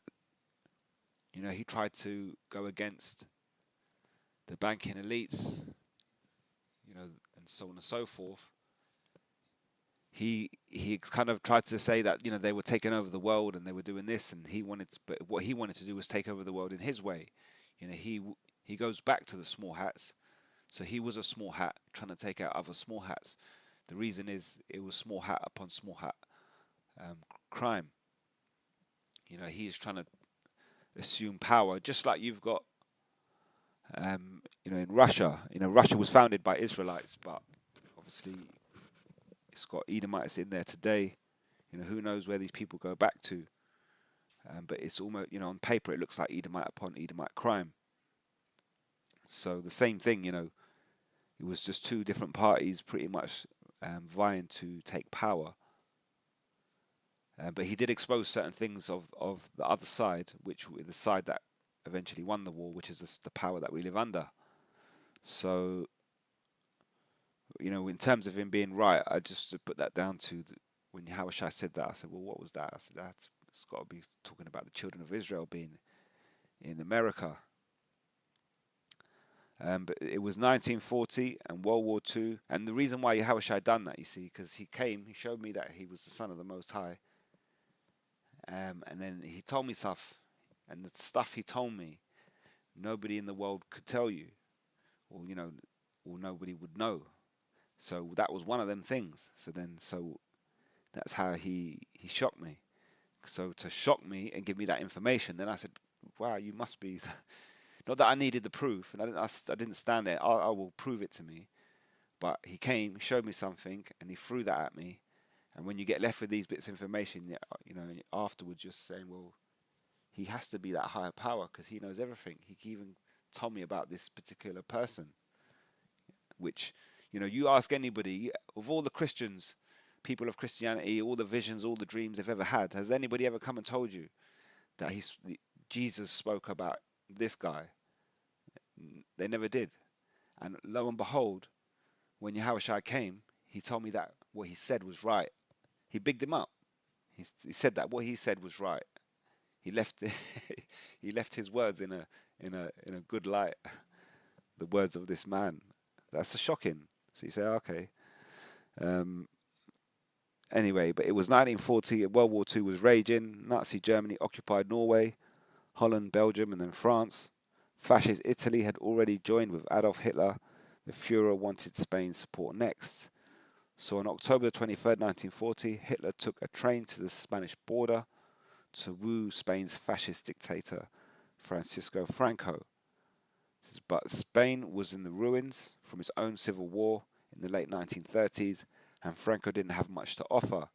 he tried to go against the banking elites, and so on and so forth. he kind of tried to say that they were taking over the world and they were doing this, and but what he wanted to do was take over the world in his way. He goes back to the small hats. So he was a small hat trying to take out other small hats. The reason is it was small hat upon small hat crime. He's trying to assume power, just like you've got in Russia. Russia was founded by Israelites, but obviously it's got Edomites in there today. Who knows where these people go back to? But it's almost, on paper, it looks like Edomite upon Edomite crime. So the same thing, it was just two different parties pretty much vying to take power. But he did expose certain things of the other side, which the side that eventually won the war, which is the power that we live under. So, in terms of him being right, I just put that down to when Yahushua said that. I said, well, what was that? I said, it's got to be talking about the children of Israel being in America. But it was 1940 and World War II. And the reason why Yahushua done that, you see, because he showed me that he was the Son of the Most High. And then he told me stuff. And the stuff he told me, nobody in the world could tell you. Or, or nobody would know. So that was one of them things. So that's how he shocked me. So to shock me and give me that information, then I said, wow, you must be... Not that I needed the proof, and I didn't stand there. I will prove it to me. But he came, showed me something, and he threw that at me. And when you get left with these bits of information, afterwards you're saying, well, he has to be that higher power because he knows everything. He even told me about this particular person, which, you ask anybody, of all the Christians, people of Christianity, all the visions, all the dreams they've ever had, has anybody ever come and told you that Jesus spoke about this guy? They never did. And lo and behold, when Yahushua came, he told me that what he said was right. He bigged him up. He said that what he said was right. He left he left his words in a good light. The words of this man. That's shocking. So you say, okay. Anyway, but it was 1940. World War II was raging. Nazi Germany occupied Norway, Holland, Belgium, and then France. Fascist Italy had already joined with Adolf Hitler. The Fuhrer wanted Spain's support next. So on October 23rd, 1940, Hitler took a train to the Spanish border to woo Spain's fascist dictator, Francisco Franco. But Spain was in the ruins from its own civil war in the late 1930s, and Franco didn't have much to offer.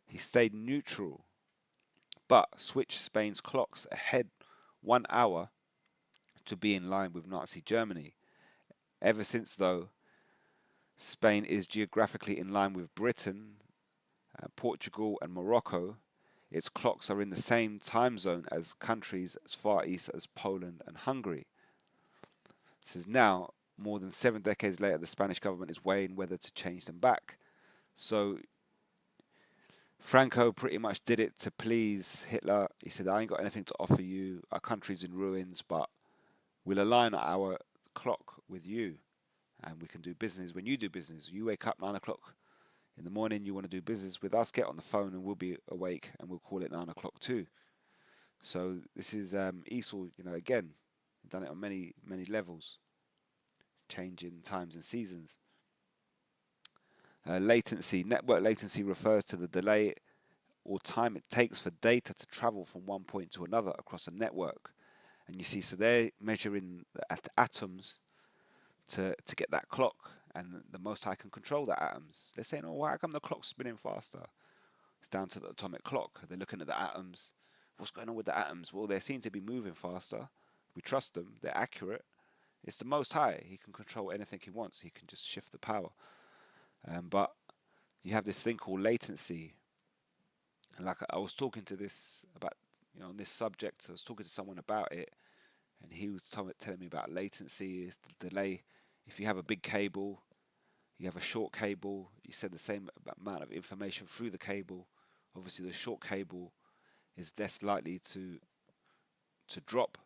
He stayed neutral, but switched Spain's clocks ahead 1 hour to be in line with Nazi Germany. Ever since, though, Spain is geographically in line with Britain, Portugal and Morocco. Its clocks are in the same time zone as countries as far east as Poland and Hungary. It says now, more than 7 decades later, the Spanish government is weighing whether to change them back. So Franco pretty much did it to please Hitler. He said, I ain't got anything to offer you. Our country's in ruins, but we'll align our clock with you. And we can do business when you do business. You wake up 9 o'clock in the morning, you want to do business with us, get on the phone and we'll be awake and we'll call it 9 o'clock too. So this is Esau, again, done it on many, many levels, changing times and seasons. Latency. Network latency refers to the delay or time it takes for data to travel from one point to another across a network. And you see, so they're measuring the atoms to get that clock, and the Most High can control the atoms. They're saying, oh, how come the clock's spinning faster? It's down to the atomic clock. They're looking at the atoms. What's going on with the atoms? Well, they seem to be moving faster. We trust them. They're accurate. It's the Most High. He can control anything he wants. He can just shift the power. But you have this thing called latency. And like I was talking to this about, on this subject, I was talking to someone about it, and he was telling me about latency is the delay. If you have a big cable, you have a short cable, you send the same amount of information through the cable. Obviously, the short cable is less likely to drop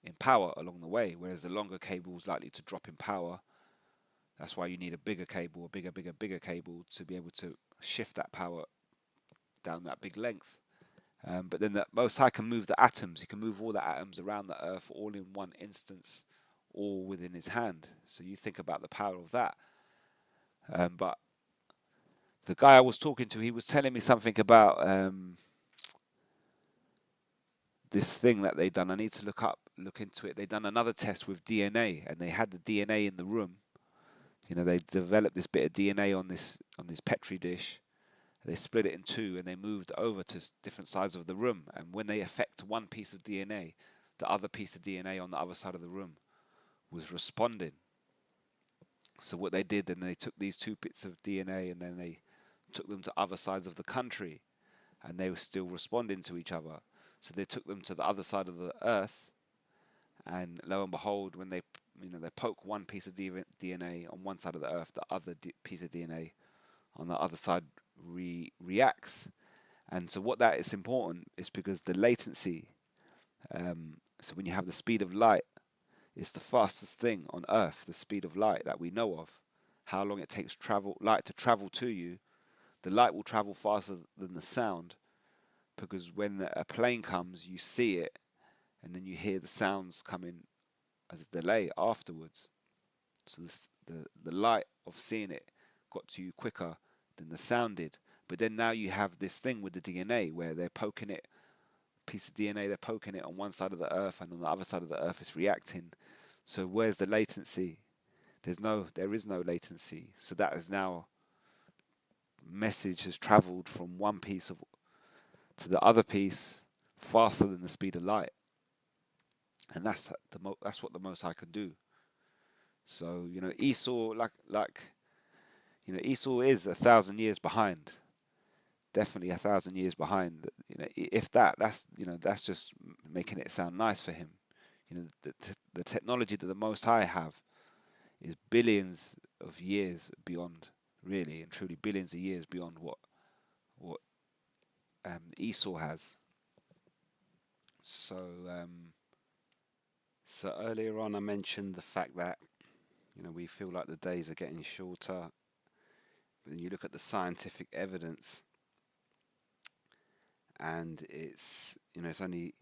in power along the way, whereas the longer cable is likely to drop in power. That's why you need a bigger cable, a bigger cable to be able to shift that power down that big length. But then the Most High can move the atoms. He can move all the atoms around the earth all in one instance, all within his hand. So you think about the power of that. But the guy I was talking to, he was telling me something about this thing that they done. I need to look into it. They done another test with DNA, and they had the DNA in the room. You know, they developed this bit of DNA on this petri dish. They split it in two, and they moved over to different sides of the room. And when they affect one piece of DNA, the other piece of DNA on the other side of the room was responding. So what they did, then they took these two bits of DNA, and then they took them to other sides of the country, and they were still responding to each other. So they took them to the other side of the earth, and lo and behold, when they they poke one piece of DNA on one side of the earth, the other piece of DNA on the other side reacts. And so what that is important is because the latency. So when you have the speed of light, it's the fastest thing on Earth, the speed of light that we know of. How long it takes light to travel to you. The light will travel faster than the sound, because when a plane comes, you see it, and then you hear the sounds coming as a delay afterwards. So the light of seeing it got to you quicker than the sound did. But then now you have this thing with the DNA where they're poking it, piece of DNA, they're poking it on one side of the earth, and on the other side of the earth it's reacting. So where's the latency? There is no latency. So that is now message has traveled from one piece to the other piece faster than the speed of light, and that's what the Most High can do. So Esau, Esau is 1,000 years behind, definitely 1,000 years behind. If that's just making it sound nice for him. The technology that the Most High have is billions of years beyond, really and truly, billions of years beyond what Esau has. So so earlier on, I mentioned the fact that we feel like the days are getting shorter. But then you look at the scientific evidence, and it's only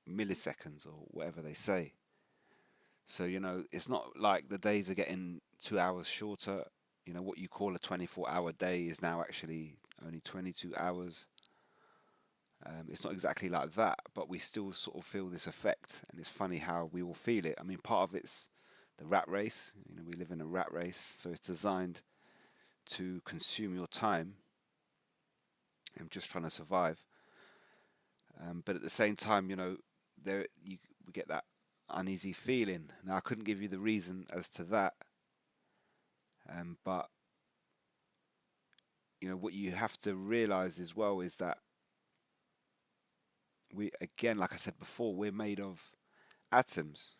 milliseconds or whatever they say. So it's not like the days are getting 2 hours shorter. What you call a 24-hour day is now actually only 22 hours. It's not exactly like that, but we still sort of feel this effect, and it's funny how we all feel it. I mean, part of it's the rat race. We live in a rat race, so it's designed to consume your time and just trying to survive. But at the same time, we get that uneasy feeling. Now, I couldn't give you the reason as to that, but what you have to realize as well is that we, again, like I said before, we're made of atoms.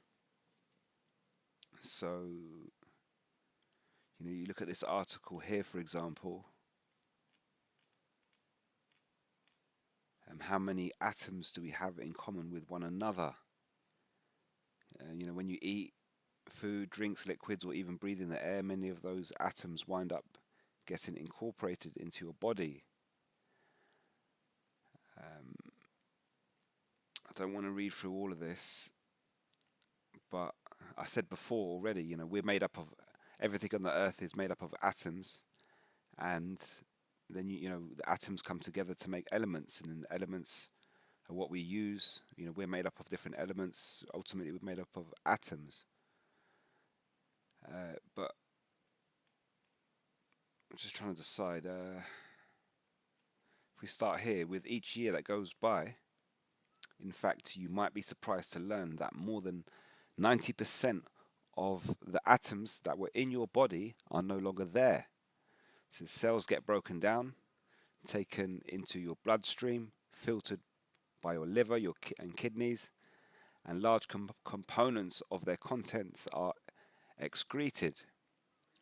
So you look at this article here, for example. How many atoms do we have in common with one another? When you eat food, drinks, liquids, or even breathe in the air, many of those atoms wind up getting incorporated into your body. I don't want to read through all of this, but I said before already, we're made up of, everything on the earth is made up of atoms, and then the atoms come together to make elements, and then the elements are what we use. We're made up of different elements. Ultimately, we're made up of atoms. But I'm just trying to decide. If we start here, with each year that goes by, in fact, you might be surprised to learn that more than 90% of the atoms that were in your body are no longer there. So cells get broken down, taken into your bloodstream, filtered by your liver, and kidneys, and large components of their contents are excreted.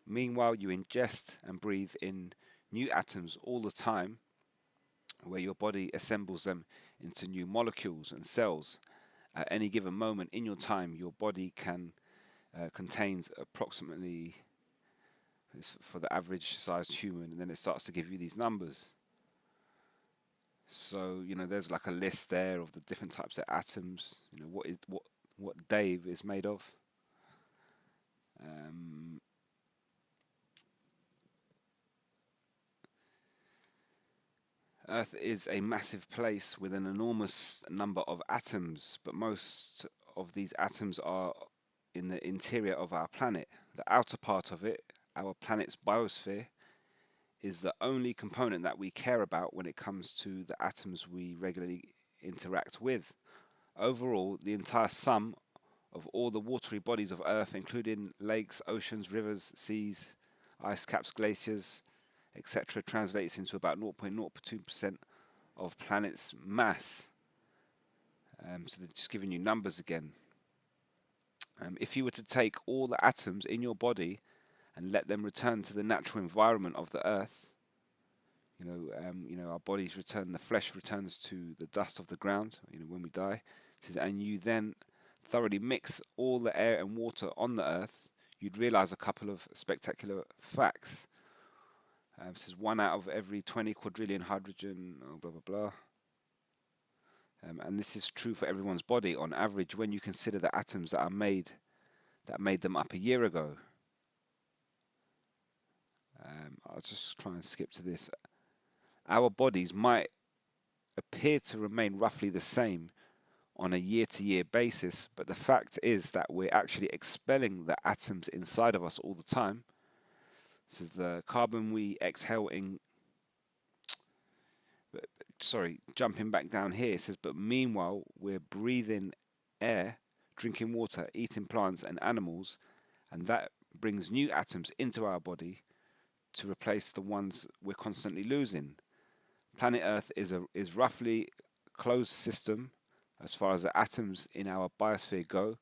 Meanwhile, you ingest and breathe in new atoms all the time, where your body assembles them into new molecules and cells. At any given moment in your time, your body contains approximately It's for the average sized human, and then it starts to give you these numbers. So, there's like a list there of the different types of atoms. What Dave is made of. Um, Earth is a massive place with an enormous number of atoms, but most of these atoms are in the interior of our planet. The outer part of it, our planet's biosphere, is the only component that we care about when it comes to the atoms we regularly interact with. Overall, the entire sum of all the watery bodies of Earth, including lakes, oceans, rivers, seas, ice caps, glaciers, etc., translates into about 0.02% of planet's mass. So they're just giving you numbers again. If you were to take all the atoms in your body and let them return to the natural environment of the Earth, our bodies return, the flesh returns to the dust of the ground, when we die, and you then thoroughly mix all the air and water on the Earth, you'd realize a couple of spectacular facts. This is 1 out of every 20 quadrillion hydrogen, blah, blah, blah. And this is true for everyone's body on average when you consider the atoms that made them up a year ago. I'll just try and skip to this. Our bodies might appear to remain roughly the same on a year-to-year basis, but the fact is that we're actually expelling the atoms inside of us all the time. This is the carbon we exhale jumping back down here, it says, but meanwhile, we're breathing air, drinking water, eating plants and animals, and that brings new atoms into our body to replace the ones we're constantly losing. Planet Earth is roughly a closed system as far as the atoms in our biosphere go,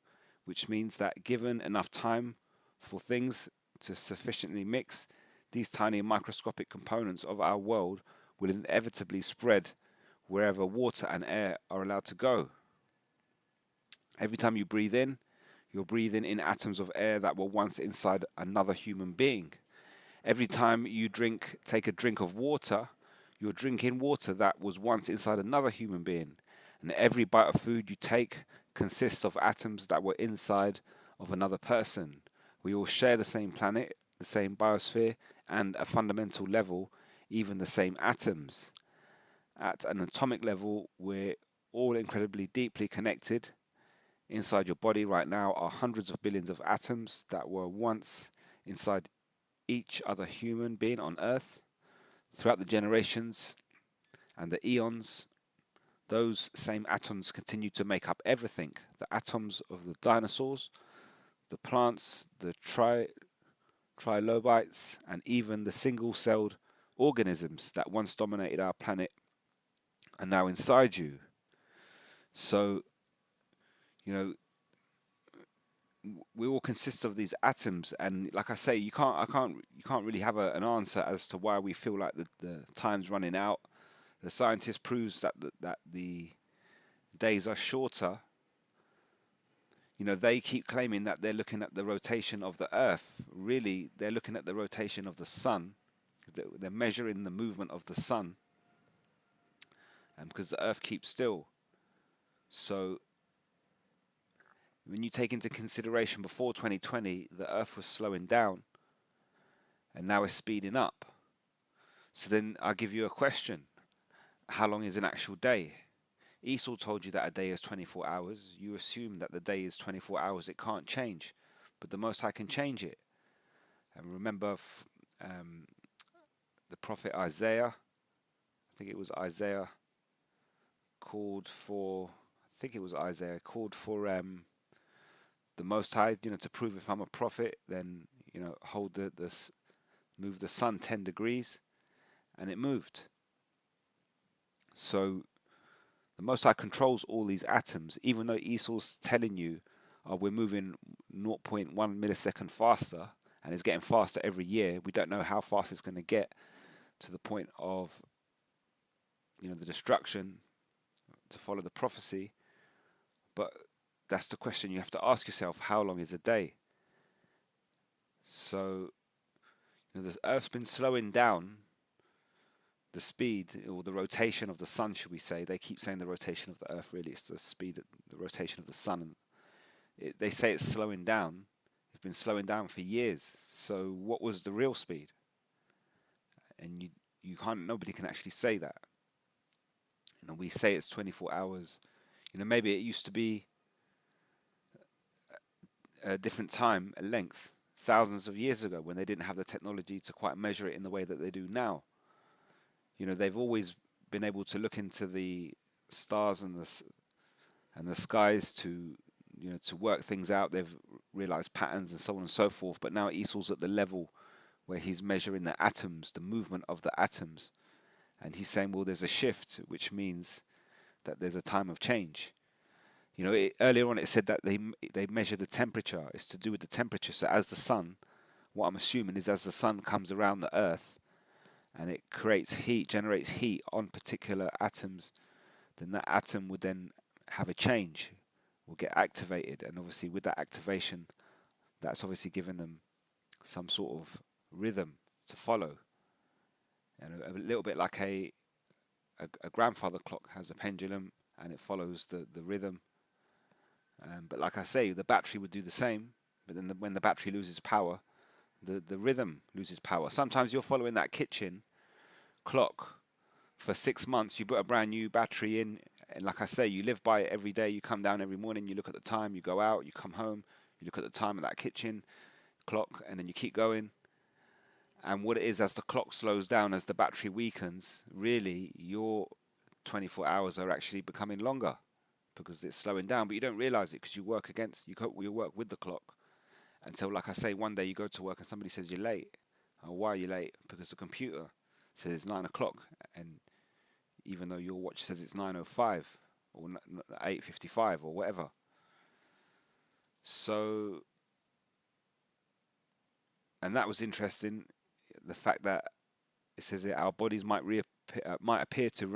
which means that given enough time for things to sufficiently mix, these tiny microscopic components of our world will inevitably spread wherever water and air are allowed to go. Every time you breathe in, you're breathing in atoms of air that were once inside another human being. Every time you take a drink of water, you're drinking water that was once inside another human being. And every bite of food you take consists of atoms that were inside of another person. We all share the same planet, the same biosphere, and a fundamental level, even the same atoms. At an atomic level, we're all incredibly deeply connected. Inside your body right now are hundreds of billions of atoms that were once inside each other human being on Earth. Throughout the generations and the eons, those same atoms continue to make up everything. The atoms of the dinosaurs, the plants, the trilobites, and even the single-celled organisms that once dominated our planet are now inside you. So, we all consist of these atoms, and like I say, you can't really have an answer as to why we feel like the time's running out. The scientist proves that the days are shorter. They keep claiming that they're looking at the rotation of the Earth. Really, they're looking at the rotation of the sun. They're measuring the movement of the sun, and because the Earth keeps still. So when you take into consideration before 2020, the Earth was slowing down, and now it's speeding up. So then I'll give you a question. How long is an actual day? Esau told you that a day is 24 hours. You assume that the day is 24 hours. It can't change. But the Most High can change it. And remember the prophet Isaiah. I think it was Isaiah called for the Most High, to prove if I'm a prophet, then, move the sun 10 degrees, and it moved. So the Most High controls all these atoms, even though Esau's telling you, we're moving 0.1 millisecond faster, and it's getting faster every year. We don't know how fast it's going to get to the point of, the destruction, to follow the prophecy. But that's the question you have to ask yourself: how long is a day? So, The Earth's been slowing down the speed or the rotation of the sun, should we say? They keep saying the rotation of the Earth. Really, it's the speed, the rotation of the sun. And they say it's slowing down. It's been slowing down for years. So what was the real speed? And you can't. Nobody can actually say that. We say it's 24 hours. Maybe it used to be a different time, a length, thousands of years ago when they didn't have the technology to quite measure it in the way that they do now. They've always been able to look into the stars and the skies to to work things out. They've realized patterns and so on and so forth. But now Esau's at the level where he's measuring the atoms, the movement of the atoms, and he's saying, well, there's a shift, which means that there's a time of change. Earlier on it said that they measure the temperature. It's to do with the temperature. So as the sun, what I'm assuming is as the sun comes around the earth and it creates heat, generates heat on particular atoms, then that atom would then have a change, will get activated. And obviously with that activation, that's obviously given them some sort of rhythm to follow. And a little bit like a grandfather clock has a pendulum and it follows the rhythm. But like I say, the battery would do the same. But then when the battery loses power, the rhythm loses power. Sometimes you're following that kitchen clock for 6 months. You put a brand new battery in, and like I say, you live by it every day. You come down every morning, you look at the time, you go out, you come home, you look at the time of that kitchen clock, and then you keep going. And what it is, as the clock slows down, as the battery weakens, really your 24 hours are actually becoming longer because it's slowing down, but you don't realize it because you work with the clock until, like I say, one day you go to work and somebody says you're late. Oh, why are you late? Because the computer says it's 9 o'clock, and even though your watch says it's 9:05 or 8:55 or whatever. So, and that was interesting, the fact that it says that our bodies might appear to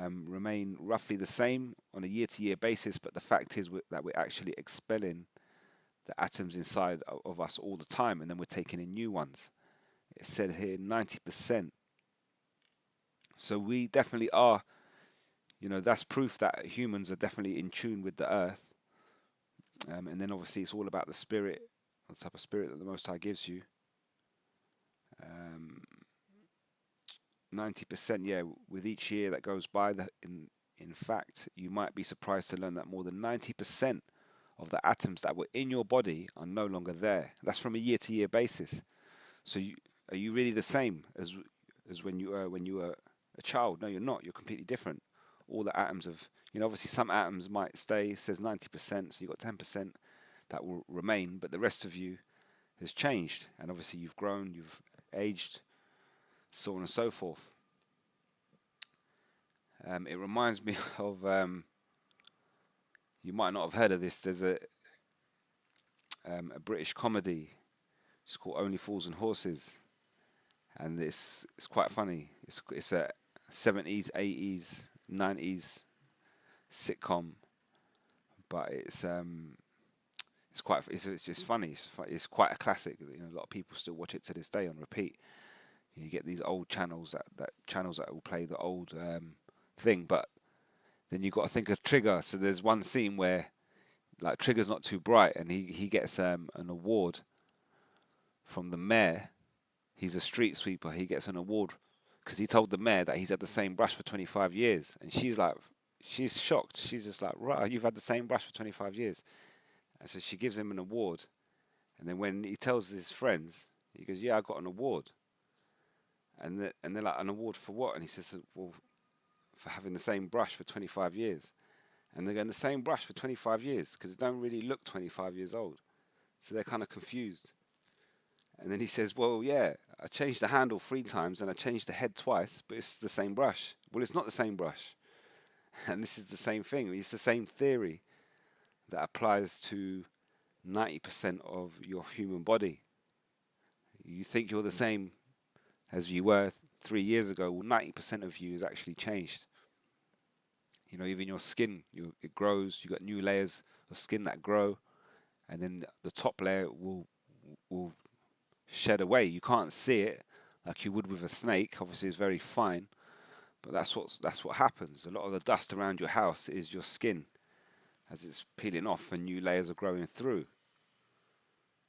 remain roughly the same on a year-to-year basis, but the fact is that we're actually expelling the atoms inside of us all the time, and then we're taking in new ones. It said here 90%. So we definitely are, that's proof that humans are definitely in tune with the earth. And then obviously it's all about the spirit, the type of spirit that the Most High gives you. 90%, yeah, with each year that goes by, in fact, you might be surprised to learn that more than 90% of the atoms that were in your body are no longer there. That's from a year-to-year basis. So are you really the same as when you were a child? No, you're not. You're completely different. All the atoms of, obviously some atoms might stay. It says 90%, so you've got 10% that will remain, but the rest of you has changed. And obviously you've grown, you've aged, so on and so forth. It reminds me of, you might not have heard of this. There's a British comedy. It's called Only Fools and Horses, and it's quite funny. It's a 70s, 80s, 90s sitcom, but it's just funny. It's quite a classic. A lot of people still watch it to this day on repeat. You get these old channels that will play the old thing, but then you got to think of Trigger. So there's one scene where like Trigger's not too bright, and he gets an award from the mayor. He's a street sweeper. He gets an award because he told the mayor that he's had the same brush for 25 years, and she's shocked. She's just like, right, you've had the same brush for 25 years, and so she gives him an award. And then when he tells his friends, he goes, yeah, I got an award. And they're like, an award for what? And he says, well, for having the same brush for 25 years. And they're going, the same brush for 25 years because it don't really look 25 years old. So they're kind of confused. And then he says, well, yeah, I changed the handle 3 times and I changed the head twice, but it's the same brush. Well, it's not the same brush. And this is the same thing. It's the same theory that applies to 90% of your human body. You think you're the same as you were 3 years ago. Well, 90% of you has actually changed. Even your skin, it grows. You got new layers of skin that grow, and then the top layer will shed away. You can't see it like you would with a snake. Obviously, it's very fine, but that's what happens. A lot of the dust around your house is your skin as it's peeling off and new layers are growing through.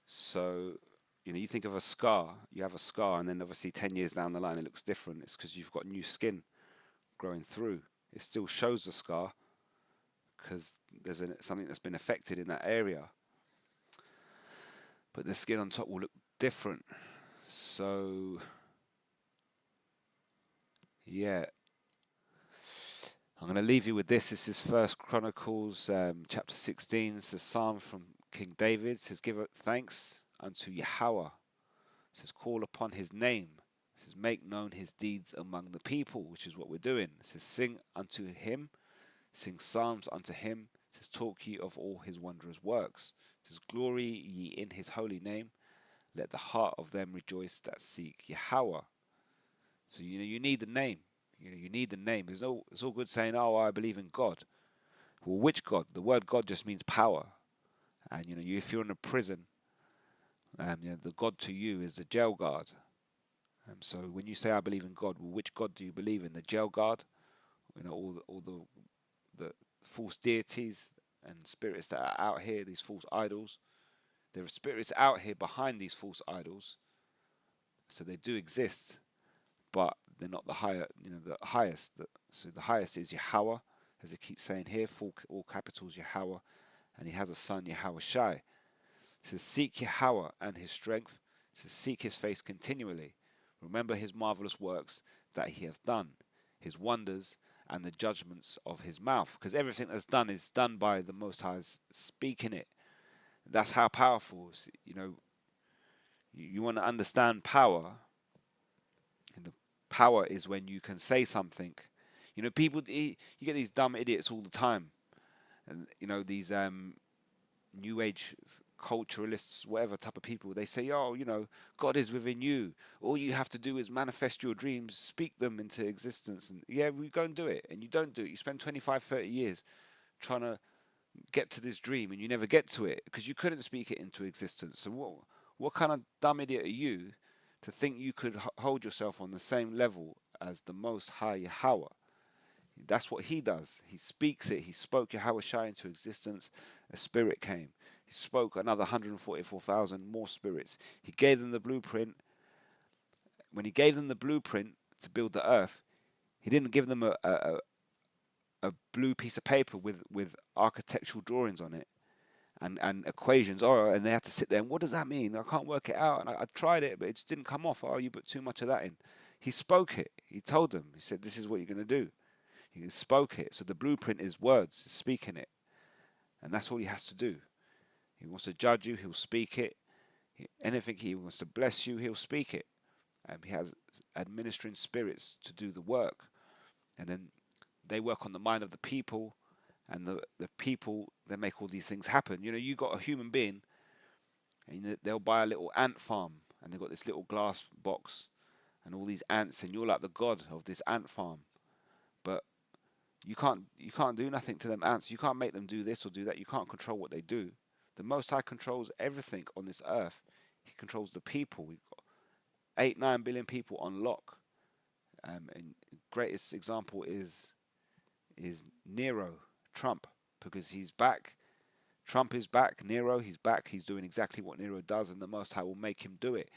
So, you think of a scar. You have a scar, and then obviously 10 years down the line, it looks different. It's because you've got new skin growing through. It still shows the scar because there's something that's been affected in that area, but the skin on top will look different. So, yeah, I'm going to leave you with this. This is First Chronicles chapter 16. It's a psalm from King David. It says, "Give thanks unto Yahweh." It says, "Call upon his name." It says, "Make known his deeds among the people," which is what we're doing. It says, "Sing unto him, sing psalms unto him." It says, "Talk ye of all his wondrous works." It says, "Glory ye in his holy name. Let the heart of them rejoice that seek Yahweh." So you need the name. You need the name. It's all good saying, "Oh, I believe in God." Well, which God? The word God just means power. And if you're in a prison, the God to you is the jail guard. So when you say, "I believe in God," well, which God do you believe in? The jail guard? All the false deities and spirits that are out here, these false idols. There are spirits out here behind these false idols, so they do exist, but they're not the highest. So the highest is Yahweh, as it keeps saying here, all capitals Yahweh, and he has a son, Yahweh Shai. It says, "Seek Yahweh and his strength." It says, "Seek his face continually. Remember his marvelous works that he hath done, his wonders and the judgments of his mouth." Because everything that's done is done by the Most High speaking it. That's how powerful. You want to understand power, and the power is when you can say something. People, you get these dumb idiots all the time, and these new age culturalists, whatever type of people. They say, "Oh, God is within you. All you have to do is manifest your dreams, speak them into existence." And yeah, we go and do it, and you don't do it. You spend 25, 30 years trying to get to this dream, and you never get to it because you couldn't speak it into existence. So what kind of dumb idiot are you to think you could hold yourself on the same level as the Most High Yahweh? That's what he does. He speaks it. He spoke Yahweh Shai into existence. A spirit came. He spoke another 144,000 more spirits. He gave them the blueprint. When he gave them the blueprint to build the earth, he didn't give them a blue piece of paper with architectural drawings on it and equations. And they had to sit there and, "What does that mean? I can't work it out. And I tried it, but it just didn't come off. Oh, you put too much of that in." He spoke it. He told them. He said, "This is what you're going to do." He spoke it. So the blueprint is words, speaking it. And that's all he has to do. He wants to judge you, he'll speak it. Anything he wants to bless you, he'll speak it. He has administering spirits to do the work. And then they work on the mind of the people, and the people, they make all these things happen. You got a human being, and they'll buy a little ant farm, and they've got this little glass box, and all these ants, and you're like the god of this ant farm. But you can't do nothing to them ants. You can't make them do this or do that. You can't control what they do. The Most High controls everything on this earth. He controls the people. We've got 8-9 billion people on lock. And greatest example is Nero, Trump, because he's back. Trump is back. Nero, he's back. He's doing exactly what Nero does, and the Most High will make him do it.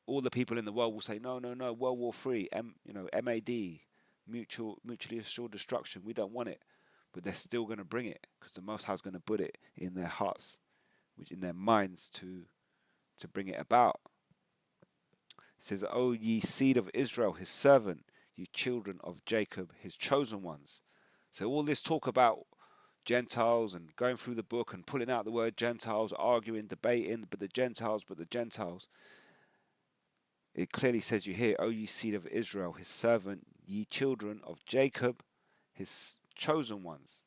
All the people in the world will say, "No, no, no, World War III, MAD, mutually assured destruction. We don't want it." But they're still going to bring it because the Most High is going to put it in their hearts, which in their minds to bring it about. It says, "O ye seed of Israel, his servant, ye children of Jacob, his chosen ones." So all this talk about Gentiles and going through the book and pulling out the word Gentiles, arguing, debating, but the Gentiles. It clearly says you here, "O ye seed of Israel, his servant, ye children of Jacob, his chosen ones."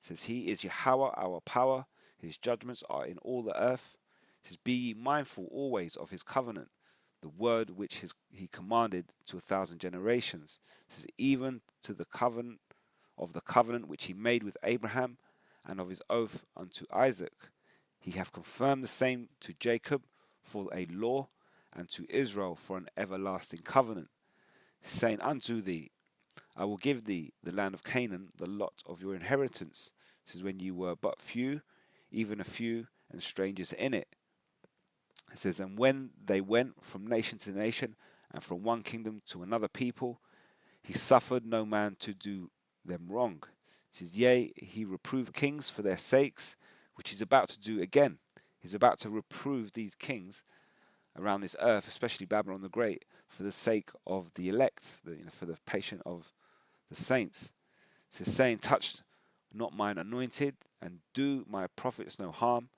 It says, "He is Yahweh, our power. His judgments are in all the earth." It says, "Be ye mindful always of his covenant, the word which he commanded to 1,000 generations." It says, "Even to the covenant which he made with Abraham, and of his oath unto Isaac. He hath confirmed the same to Jacob for a law and to Israel for an everlasting covenant, saying unto thee, I will give thee the land of Canaan, the lot of your inheritance. This is when you were but few, even a few, and strangers in it. It says, and when they went from nation to nation, and from one kingdom to another people, he suffered no man to do them wrong. It says, yea, he reproved kings for their sakes, which he's about to do again. He's about to reprove these kings around this earth, especially Babylon the Great, for the sake of the elect, for the patient of the saints. It says, saying, touch not mine anointed, and do my prophets no harm.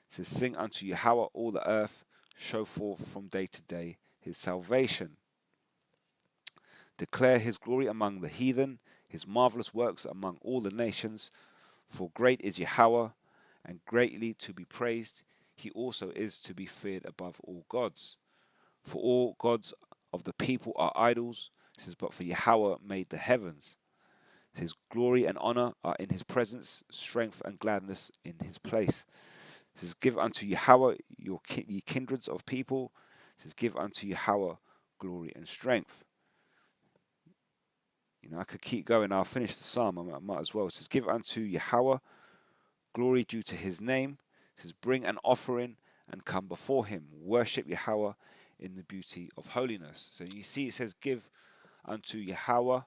It says, sing unto Yahweh all the earth, show forth from day to day his salvation. Declare his glory among the heathen, his marvelous works among all the nations. For great is Yahweh, and greatly to be praised. He also is to be feared above all gods. For all gods of the people are idols. It says, but for Yahweh made the heavens. His glory and honor are in his presence, strength and gladness in his place. It says, give unto Yahweh ye kindreds of people. It says, give unto Yahweh glory and strength. I could keep going. I'll finish the psalm. I might as well. It says, give unto Yahweh glory due to his name. It says, bring an offering and come before him. Worship Yahweh in the beauty of holiness. So you see it says, give unto Yahweh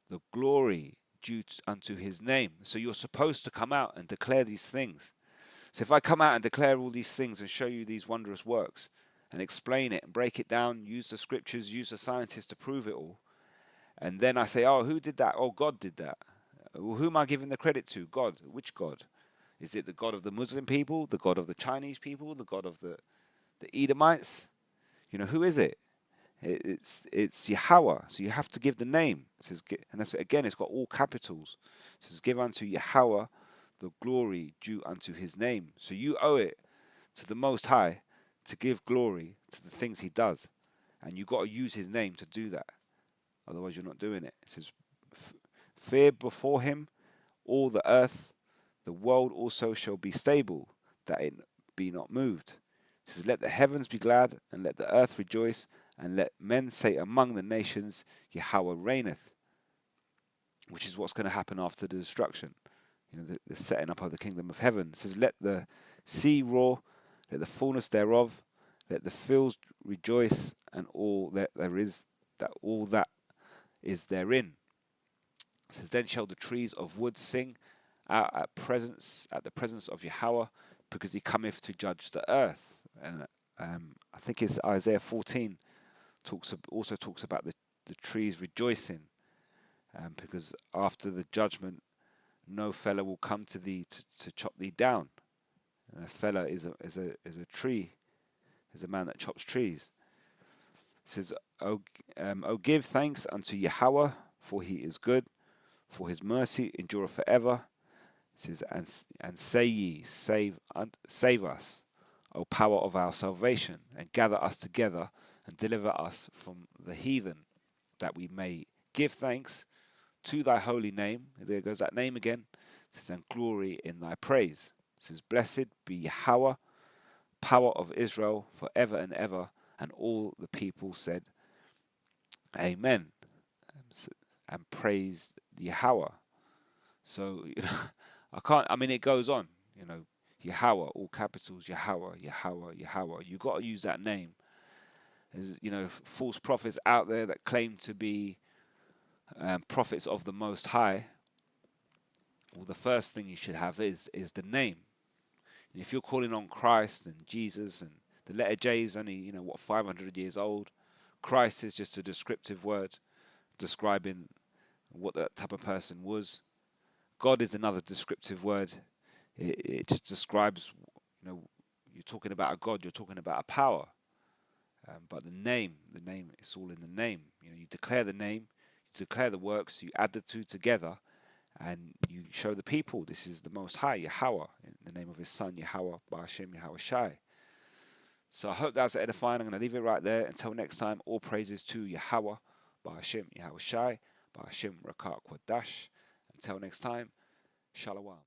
the glory due unto his name. So you're supposed to come out and declare these things. So if I come out and declare all these things and show you these wondrous works and explain it and break it down, use the scriptures, use the scientists to prove it all, and then I say, oh, who did that? Oh, God did that. Well, who am I giving the credit to? God. Which God? Is it the God of the Muslim people, the God of the Chinese people, the God of the Edomites? Who is it? It's Yahweh. So you have to give the name. It says, and that's, again, it's got all capitals. It says, give unto Yahweh the glory due unto his name. So you owe it to the Most High to give glory to the things he does. And you've got to use his name to do that. Otherwise, you're not doing it. It says, fear before him all the earth, the world also shall be stable, that it be not moved. It says, let the heavens be glad, and let the earth rejoice, and let men say among the nations, Yahweh reigneth. Which is what's going to happen after the destruction. The setting up of the kingdom of heaven. It says, let the sea roar, let the fullness thereof, let the fields rejoice, and all that there is, that all that is therein. It says, then shall the trees of wood sing out at the presence of Yahweh, because he cometh to judge the earth. And I think it's Isaiah 14 also talks about the trees rejoicing, because after the judgment, no fellow will come to thee to chop thee down. And a fella is a tree, is a man that chops trees. It says, O give thanks unto Yahweh, for he is good, for his mercy endureth forever. It says, and say ye, save us, O power of our salvation, and gather us together, and deliver us from the heathen, that we may give thanks to thy holy name. There goes that name again. It says, and glory in thy praise. It says, blessed be Yahweh, power of Israel, forever and ever. And all the people said, Amen, and praised Yahweh. So, it goes on, Yahweh, all capitals, Yahweh, Yahweh, Yahweh. You've got to use that name. There's, false prophets out there that claim to be prophets of the Most High. Well, the first thing you should have is the name. And if you're calling on Christ and Jesus, and the letter J is only, 500 years old, Christ is just a descriptive word describing what that type of person was. God is another descriptive word. It just describes, you're talking about a God, you're talking about a power. But the name, it's all in the name. You declare the name, you declare the works, you add the two together, and you show the people this is the Most High, Yahweh, in the name of his Son, Yahweh, Ba'ashem, Yahweh Shai. So I hope that's edifying. I'm going to leave it right there. Until next time, all praises to Yahweh, Ba'ashem, Yahweh Shai, Ba'ashem, Rakak, Quadash. Until next time, Shalom.